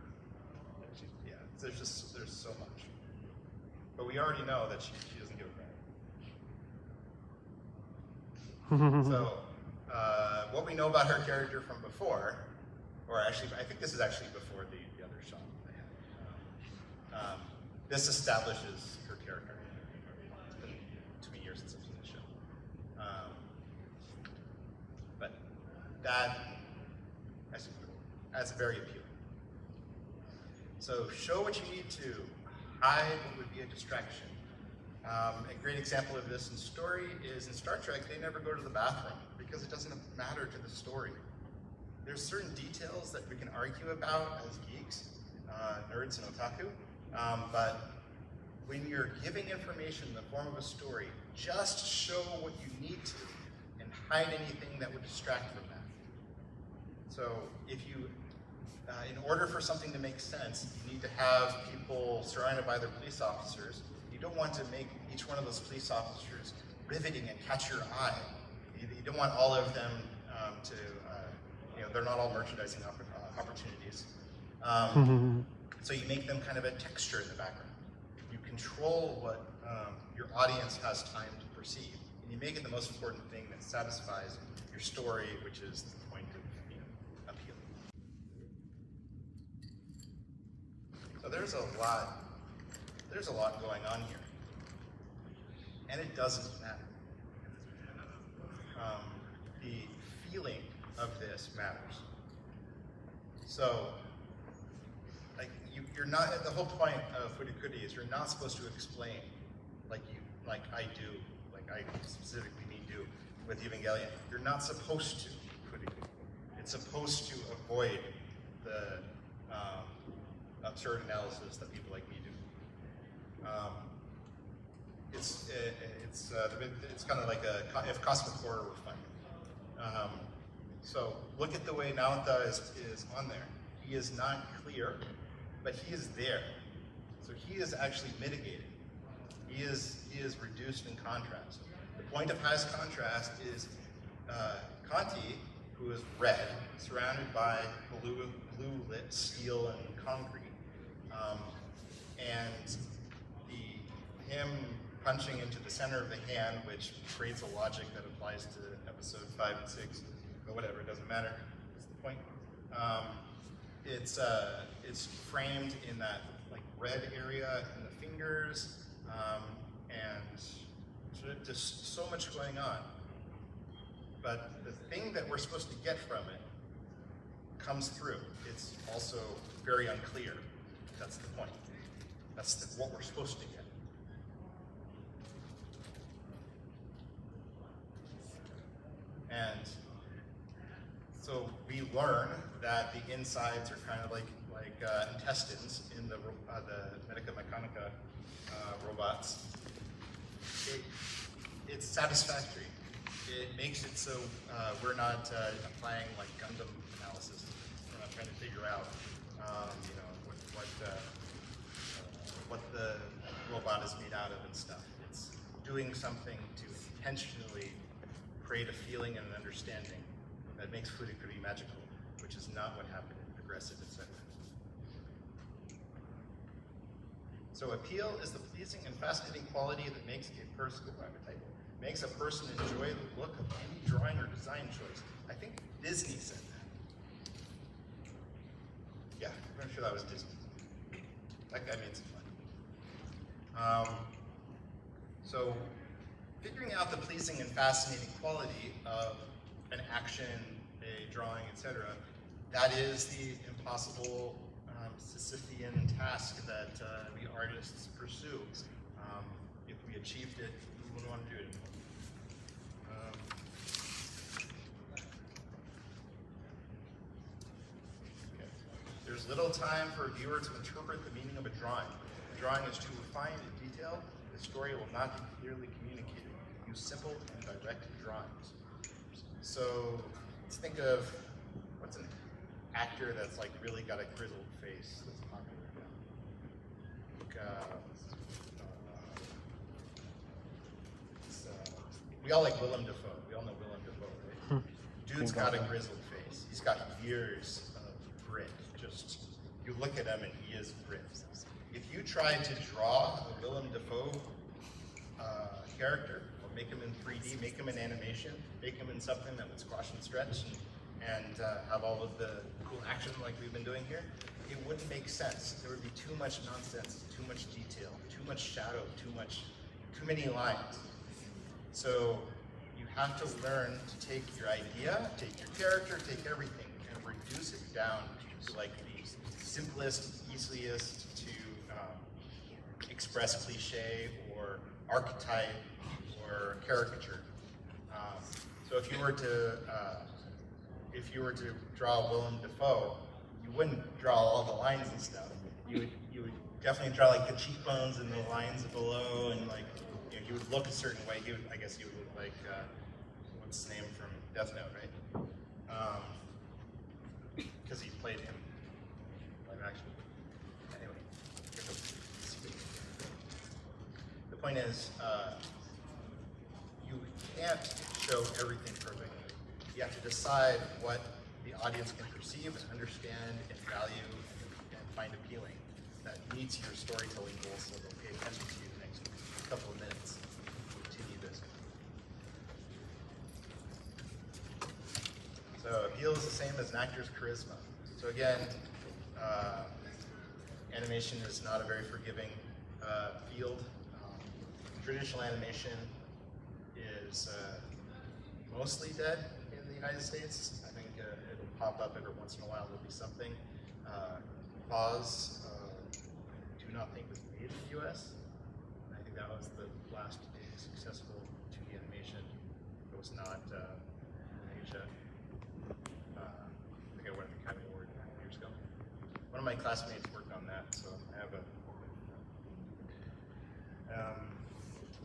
Yeah, there's so much. But we already know that she doesn't give a crap. So what we know about her character from before, or actually, I think this is actually before the other shot I had. This establishes her character. It's been too many years since I've seen the show. But that's very appealing. So show what you need to, hide what would be a distraction. A great example of this in story is in Star Trek, they never go to the bathroom because it doesn't matter to the story. There's certain details that we can argue about as geeks, nerds and otaku, but when you're giving information in the form of a story, just show what you need to and hide anything that would distract from that. So if you, in order for something to make sense, you need to have people surrounded by their police officers. You don't want to make each one of those police officers riveting and catch your eye. You don't want all of them they're not all merchandising opportunities. So you make them kind of a texture in the background. You control what your audience has time to perceive. And you make it the most important thing that satisfies your story, which is the point of appeal. So there's a lot going on here. And it doesn't matter. The feeling of this matters. So, you're not, the whole point of furikuri is you're not supposed to explain like I do, like I specifically do with Evangelion. You're not supposed to furikuri. It's supposed to avoid the absurd analysis that people like me do. It's kind of like if cosmic horror were fun. So look at the way Naota is on there. He is not clear, but he is there. So he is actually mitigated. He is reduced in contrast. The point of highest contrast is Kanti, who is red, surrounded by blue lit steel and concrete, and him punching into the center of the hand, which creates a logic that applies to episode 5 and 6, but whatever, it doesn't matter. That's the point. It's framed in that like red area in the fingers, and just so much going on. But the thing that we're supposed to get from it comes through. It's also very unclear. That's the point. That's what we're supposed to get. And so we learn that the insides are kind of like intestines in the Medica Mechanica robots. It's satisfactory. It makes it so we're not applying like Gundam analysis. We're not trying to figure out, what the robot is made out of and stuff. It's doing something to intentionally create a feeling and an understanding that makes furikuri magical, which is not what happened in Progressive, etc. So appeal is the pleasing and fascinating quality that makes a person makes a person enjoy the look of any drawing or design choice. I think Disney said that. Yeah, I'm sure that was Disney. That guy made some money. So figuring out the pleasing and fascinating quality of an action, a drawing, etc., that is the impossible Sisyphean task that we artists pursue. If we achieved it, we wouldn't want to do it anymore. Okay. There's little time for a viewer to interpret the meaning of a drawing. The drawing is too refined and detailed. The story will not be clearly communicated. Use simple and direct drawings. So let's think of what's an actor that's like really got a grizzled face that's popular now. We all like Willem Dafoe. We all know Willem Dafoe, right? Dude's got a grizzled face. He's got years of grit. Just, you look at him and he is grit. If you tried to draw a Willem Dafoe character, or make him in 3D, make him in animation, make him in something that would squash and stretch and have all of the cool action like we've been doing here, it wouldn't make sense. There would be too much nonsense, too much detail, too much shadow, too many lines. So you have to learn to take your idea, take your character, take everything, and reduce it down to like the simplest, easiest to express cliche or archetype or caricature. So if you were to draw Willem Dafoe, you wouldn't draw all the lines and stuff. You would definitely draw like the cheekbones and the lines below, and like he would look a certain way. I guess he would look like what's his name from Death Note, right? Because he played him live action. Anyway, the point is, you can't show everything perfectly. You have to decide what the audience can perceive and understand and value and find appealing that meets your storytelling goals, so they'll pay attention to you the next couple of minutes. Continue this. So appeal is the same as an actor's charisma. So again, animation is not a very forgiving field. Traditional animation is mostly dead in the United States. I think it'll pop up every once in a while. There'll be something. Pause. Do not think was made in the U.S. I think that was the last big successful 2D animation. It was not in Asia. I think I won the Academy Award years ago. One of my classmates worked on that, so I have a.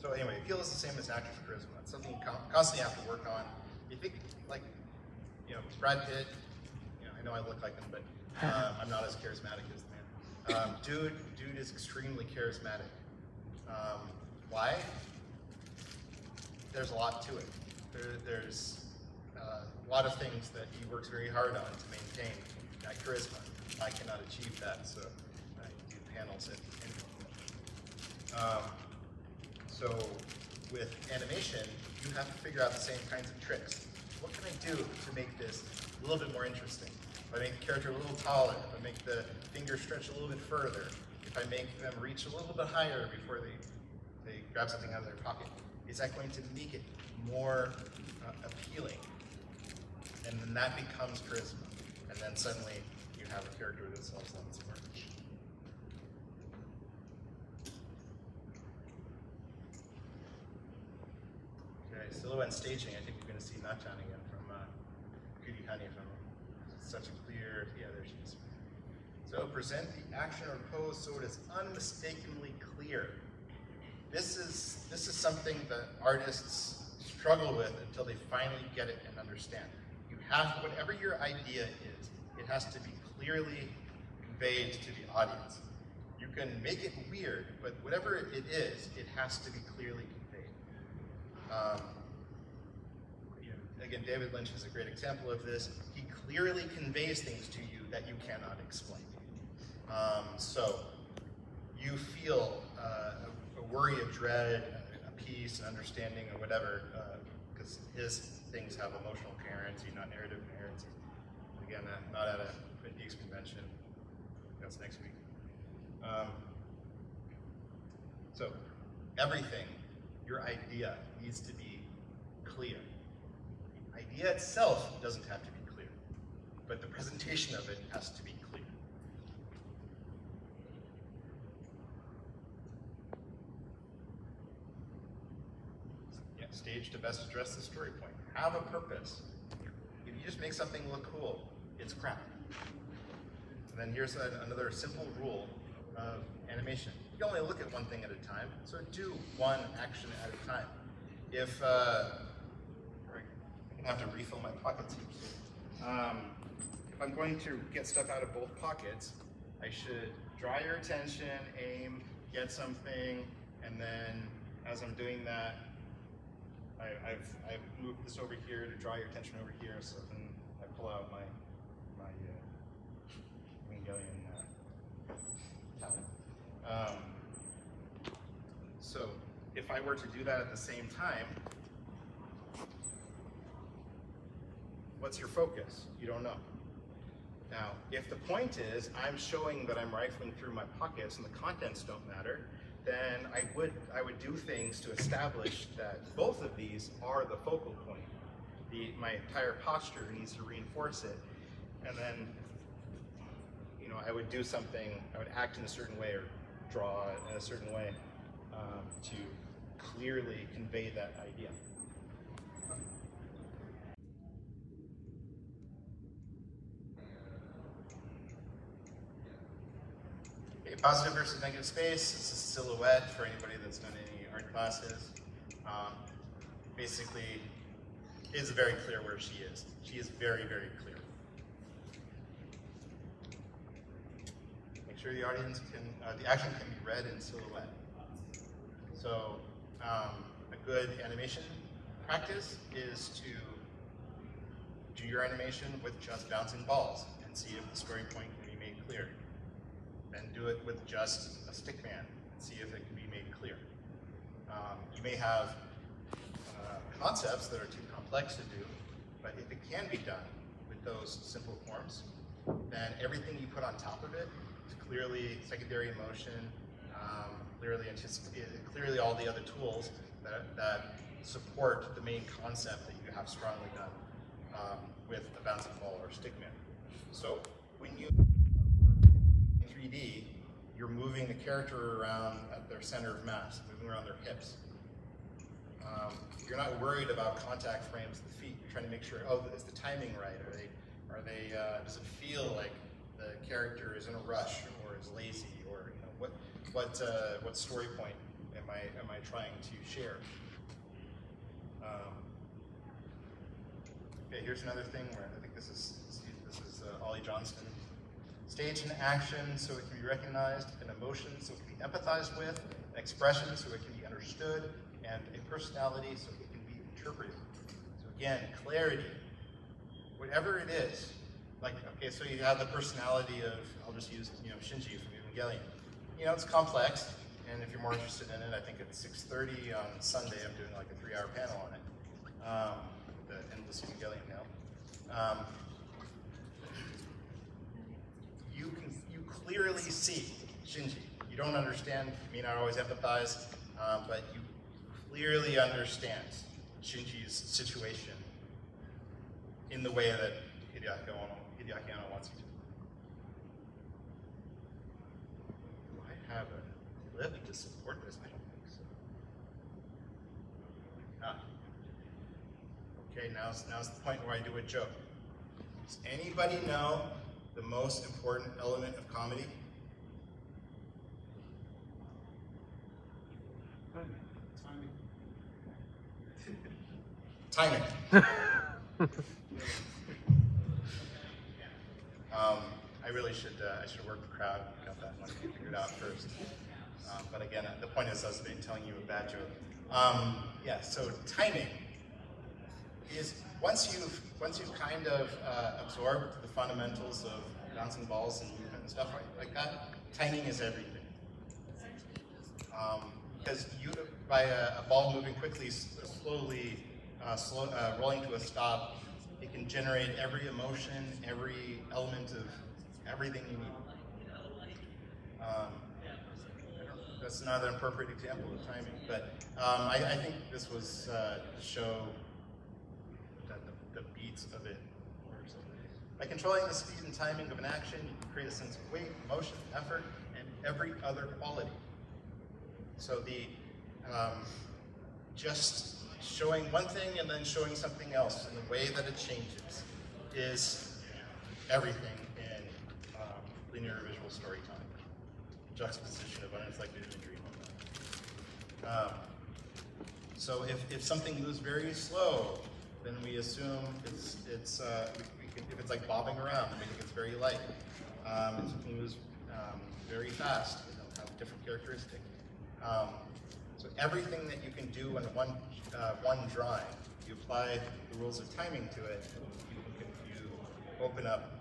So anyway, appeal is the same as actor's charisma. It's something you constantly have to work on. You think, like, Brad Pitt, I know I look like him, but I'm not as charismatic as the man. Dude is extremely charismatic. Why? There's a lot to it. There's a lot of things that he works very hard on to maintain that charisma. I cannot achieve that, so I do panels and so with animation, you have to figure out the same kinds of tricks. What can I do to make this a little bit more interesting? If I make the character a little taller, if I make the finger stretch a little bit further, if I make them reach a little bit higher before they grab something out of their pocket, is that going to make it more appealing? And then that becomes charisma. And then suddenly you have a character that sells on its merch. Silhouette and staging, I think we're going to see Nachan again from GuineaPigDan from such a clear, yeah, there she is. So present the action or pose so it is unmistakably clear. This is something that artists struggle with until they finally get it and understand. You have, whatever your idea is, it has to be clearly conveyed to the audience. You can make it weird, but whatever it is, it has to be clearly conveyed. Again, David Lynch is a great example of this. He clearly conveys things to you that you cannot explain. So you feel a worry, a dread, a peace, an understanding, or whatever, because his things have emotional coherency, not narrative coherency. Again, not at a Twin Peaks convention. That's next week. So everything, your idea needs to be clear. The idea itself doesn't have to be clear, but the presentation of it has to be clear. stage to best address the story point. Have a purpose. If you just make something look cool, it's crap. And then here's another simple rule of animation. You can only look at one thing at a time, so do one action at a time. If I'm gonna have to refill my pockets here. If I'm going to get stuff out of both pockets, I should draw your attention, aim, get something, and then as I'm doing that, I've moved this over here to draw your attention over here, so then I pull out my Wingallian talent. So if I were to do that at the same time, what's your focus? You don't know. Now, if the point is I'm showing that I'm rifling through my pockets and the contents don't matter, then I would do things to establish that both of these are the focal point. My entire posture needs to reinforce it, and then I would do something. I would act in a certain way or draw in a certain way to clearly convey that idea. Positive versus negative space. It's a silhouette for anybody that's done any art classes. Basically, it's very clear where she is. She is very, very clear. Make sure the audience can, the action can be read in silhouette. So, a good animation practice is to do your animation with just bouncing balls and see if the story point can be made clear. Then do it with just a stick man and see if it can be made clear. You may have concepts that are too complex to do, but if it can be done with those simple forms, then everything you put on top of it is clearly secondary emotion, clearly all the other tools that support the main concept that you have strongly done with a bouncing ball or stick man. So when you 3D, you're moving the character around at their center of mass, moving around their hips. You're not worried about contact frames of the feet. You're trying to make sure, oh, is the timing right? Does it feel like the character is in a rush or is lazy, or what story point am I trying to share? Okay, here's another thing where I think this is Ollie Johnston. Stage and action so it can be recognized, an emotion so it can be empathized with, an expression so it can be understood, and a personality so it can be interpreted. So again, clarity, whatever it is. Like, okay, so you have the personality of, I'll just use, Shinji from Evangelion. It's complex, and if you're more interested in it, I think at 6:30 on Sunday, I'm doing like a 3-hour panel on it, the Endless Evangelion now. You clearly see Shinji. You don't understand, you may not always empathize, but you clearly understand Shinji's situation in the way that Hideaki Anno wants you to. Do I have a clip to support this? I don't think so. Okay, now's the point where I do a joke. Does anybody know the most important element of comedy? Timing. I really should work the crowd, got that one figured out first. But again, the point is I was telling you a bad joke. Yeah, so timing is once you've kind of absorbed the fundamentals of bouncing balls and movement and stuff like that, timing is everything. Because by a ball moving quickly, slowly, rolling to a stop, it can generate every emotion, every element of everything you need. That's not an appropriate example of timing, but I think this was to show that the beats of it works. By controlling the speed and timing of an action, you can create a sense of weight, motion, effort, and every other quality. So the just showing one thing and then showing something else, and the way that it changes is everything in linear visual storytelling. Juxtaposition of uninflected imagery. So if something moves very slow, then we assume if it's like bobbing around, then we think it's very light. If something moves very fast, it'll have different characteristics. So everything that you can do in one drawing, you apply the rules of timing to it, you open up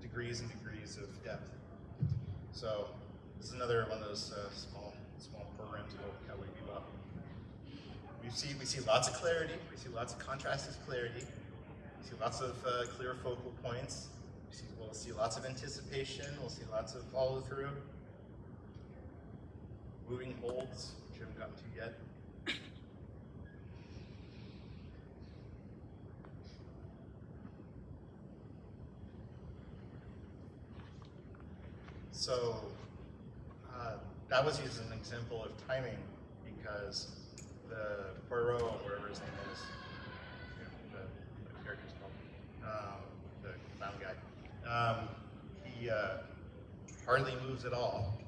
degrees and degrees of depth. So this is another one of those small programs called Cowboy Bebop. We see lots of clarity. We see lots of contrast as clarity. We see lots of clear focal points. We'll see lots of anticipation. We'll see lots of follow through. Moving holds, which I haven't gotten to yet. So that was used as an example of timing because the Poirot, whatever his name is, the character's called, the clown guy, he hardly moves at all.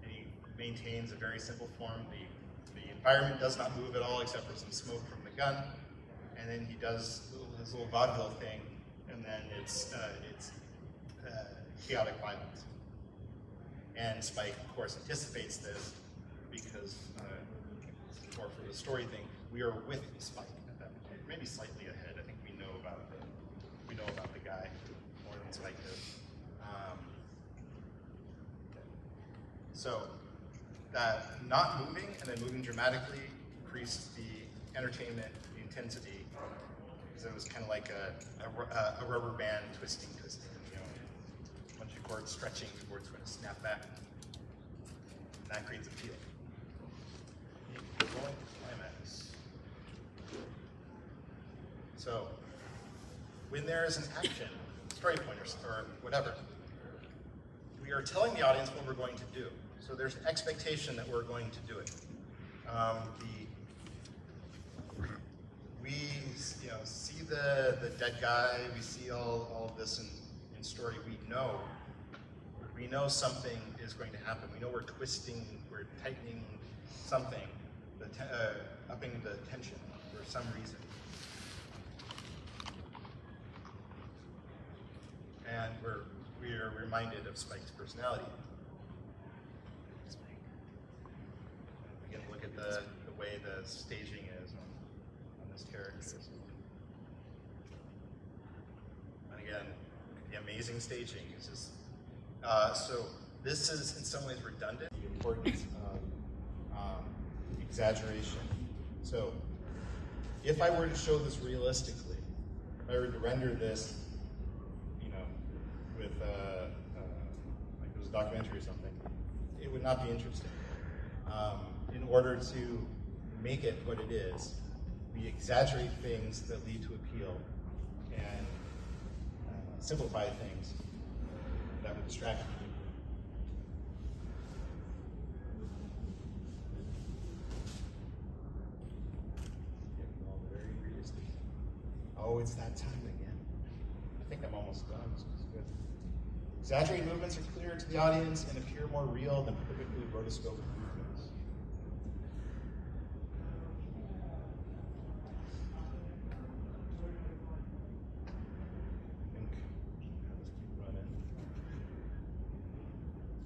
And he maintains a very simple form. The environment does not move at all except for some smoke from the gun. And then he does his little vaudeville thing, and then it's chaotic violence. And Spike, of course, anticipates this because, more for the story thing, we are with Spike at that point, maybe slightly ahead. I think we know about the guy more than Spike does. So that not moving and then moving dramatically increased the entertainment, the intensity, because it was kind of like a rubber band twisting, a bunch of cords stretching before it's going to snap back. And that creates appeal. Going to climax. So when there is an action, story point or whatever, we are telling the audience what we're going to do. So there's an expectation that we're going to do it. We see the dead guy, we see all of this in story. We know something is going to happen. We know we're twisting, we're tightening something, upping the tension for some reason. And we are reminded of Spike's personality. We can look at the way the staging is on this character. And again, the amazing staging is just so this is in some ways redundant. The importance of exaggeration. So if I were to show this realistically, if I were to render this, with like it was a documentary or something, it would not be interesting. In order to make it what it is, we exaggerate things that lead to appeal and simplify things that would distract people. Very realistic. Oh, it's that time again. I think I'm almost done. So it's good. Exaggerated movements are clear to the audience and appear more real than perfectly rotoscoped movements. I think I'll just keep running.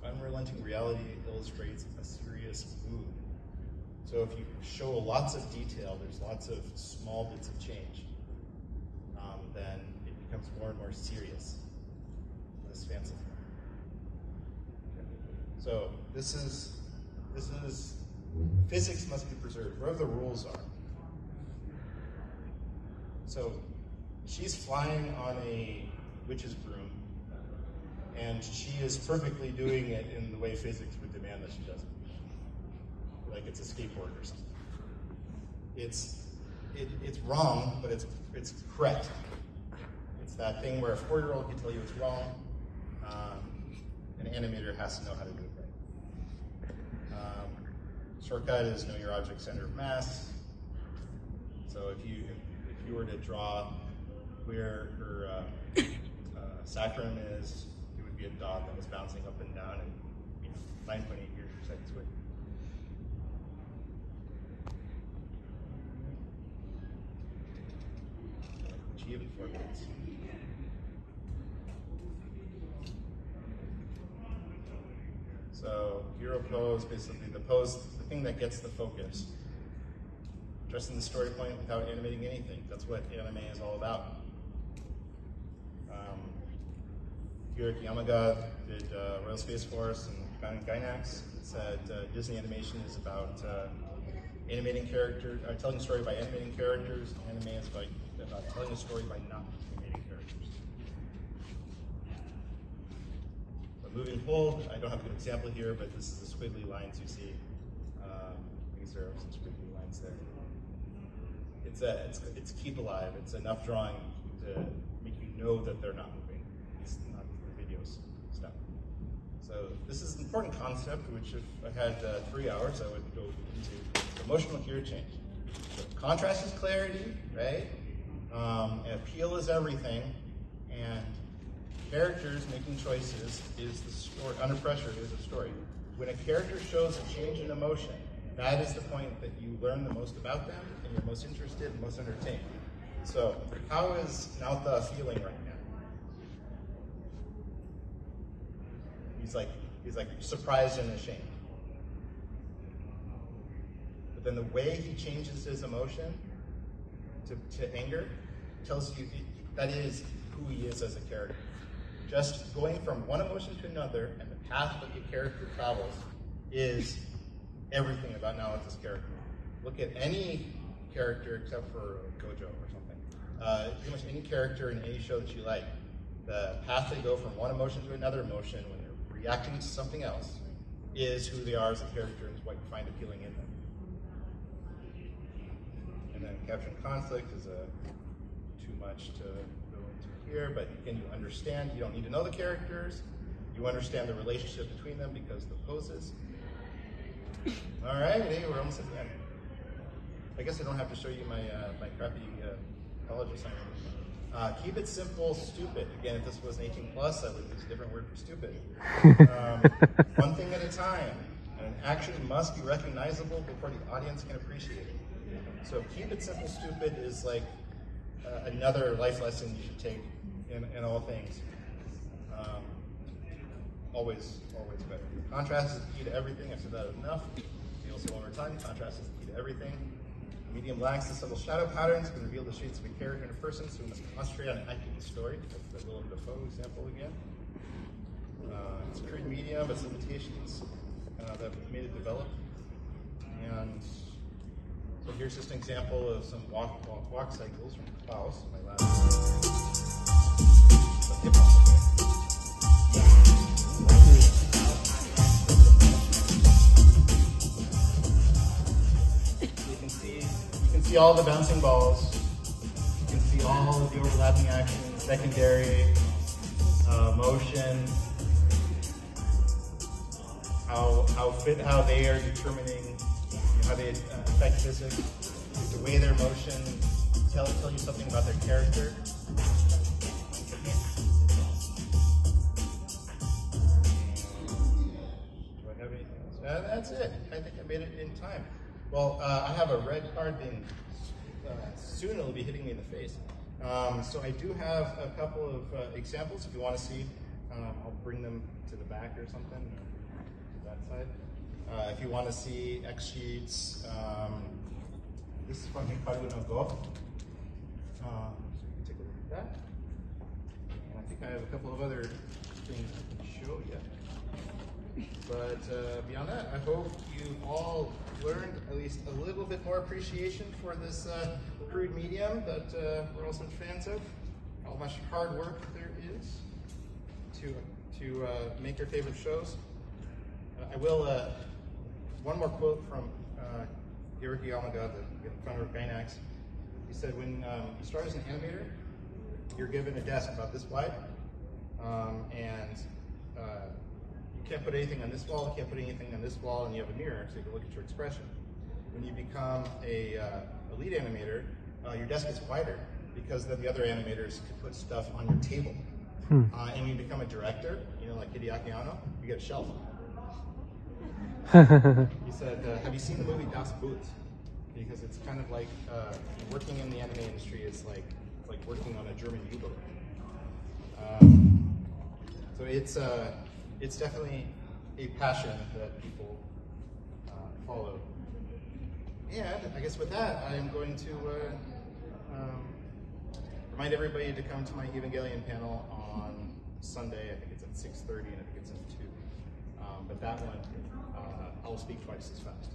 Unrelenting reality illustrates a serious mood. So if you show lots of detail, there's lots of small bits of change, then it becomes more and more serious, less fanciful. So this is physics must be preserved, wherever the rules are. So she's flying on a witch's broom, and she is perfectly doing it in the way physics would demand that she does it. Like it's a skateboard or something. It's wrong, but it's correct. It's that thing where a 4-year-old can tell you it's wrong. An animator has to know how to do it right. shortcut is know your object center of mass. So if you were to draw where her sacrum is, it would be a dot that was bouncing up and down at 9.8 meters per second squared. Achieve in 4 minutes. So hero pose, basically the pose, the thing that gets the focus. Addressing the story point without animating anything. That's what anime is all about. Yamaga did Royal Space Force and GuineaPigDan. Said Disney animation is about animating characters, telling a story by animating characters. Anime is about telling a story by not animating characters. But moving hold, I don't have a good example here, but this is the squiggly lines you see. These are some squiggly lines there. It's keep alive. It's enough drawing to make you know that they're not moving. It's not the videos stuff. So this is an important concept, which if I had 3 hours, I would go into emotional hue change. So contrast is clarity, right? Appeal is everything, and characters making choices is the story. Under pressure is a story. When a character shows a change in emotion, that is the point that you learn the most about them, and you're most interested and most entertained. So, how is Nautha feeling right now? He's like surprised and ashamed. But then the way he changes his emotion to anger tells you that is who he is as a character. Just going from one emotion to another and the path that the character travels is everything about Naotha's character. Look at any character except for Gojo or something. Pretty much any character in any show that you like. The path they go from one emotion to another emotion when they're reacting to something else is who they are as a character and is what you find appealing in them. And then capturing conflict is too much to go into here, but again, you understand. You don't need to know the characters. You understand the relationship between them because the poses. All right, hey, we're almost at the end. I guess I don't have to show you my crappy college assignment. Keep it simple, stupid. Again, if this was an 18 plus, I would use a different word for stupid. One thing at a time. And an action must be recognizable before the audience can appreciate it. So keep it simple, stupid is like another life lesson you should take in all things. Always better. Contrast is the key to everything. I've said that enough. You'll say one more time. Contrast is the key to everything. Medium blacks and subtle shadow patterns can reveal the shades of a character in a person, so we must concentrate on acting the story. That's the Willem Dafoe example again. It's a crude medium, but its limitations that made it develop. And so here's just an example of some walk cycles from Klaus, my last. You can see all the bouncing balls. You can see all of the overlapping actions, secondary, motion, how they are determining how they affect physics, the way their motion tell you something about their character. Do I have anything else? That's it. I think I made it in time. Well, I have a red card being, soon it'll be hitting me in the face. So I do have a couple of examples if you want to see. I'll bring them to the back or something, or to that side. If you want to see X sheets, this is from Hikaru no Go. So you can take a look at that. And I think I have a couple of other things I can show you. But beyond that, I hope you all learned at least a little bit more appreciation for this crude medium that we're all such fans of. How much hard work there is to make your favorite shows. I will, one more quote from Yamaga, the founder of GuineaPigDan. He said, when you start as an animator, you're given a desk about this wide, and can't put anything on this wall, can't put anything on this wall, and you have a mirror so you can look at your expression. When you become a lead animator, your desk gets wider because then the other animators can put stuff on your table. And when you become a director, you know, like Hideaki Anno, you get a shelf. He said, have you seen the movie Das Boot? Because it's kind of like working in the anime industry is like working on a German U-boat. So it's definitely a passion that people follow. And I guess with that, I am going to remind everybody to come to my Evangelion panel on Sunday. I think it's at 6:30 and I think it's at 2. But that one, I'll speak twice as fast.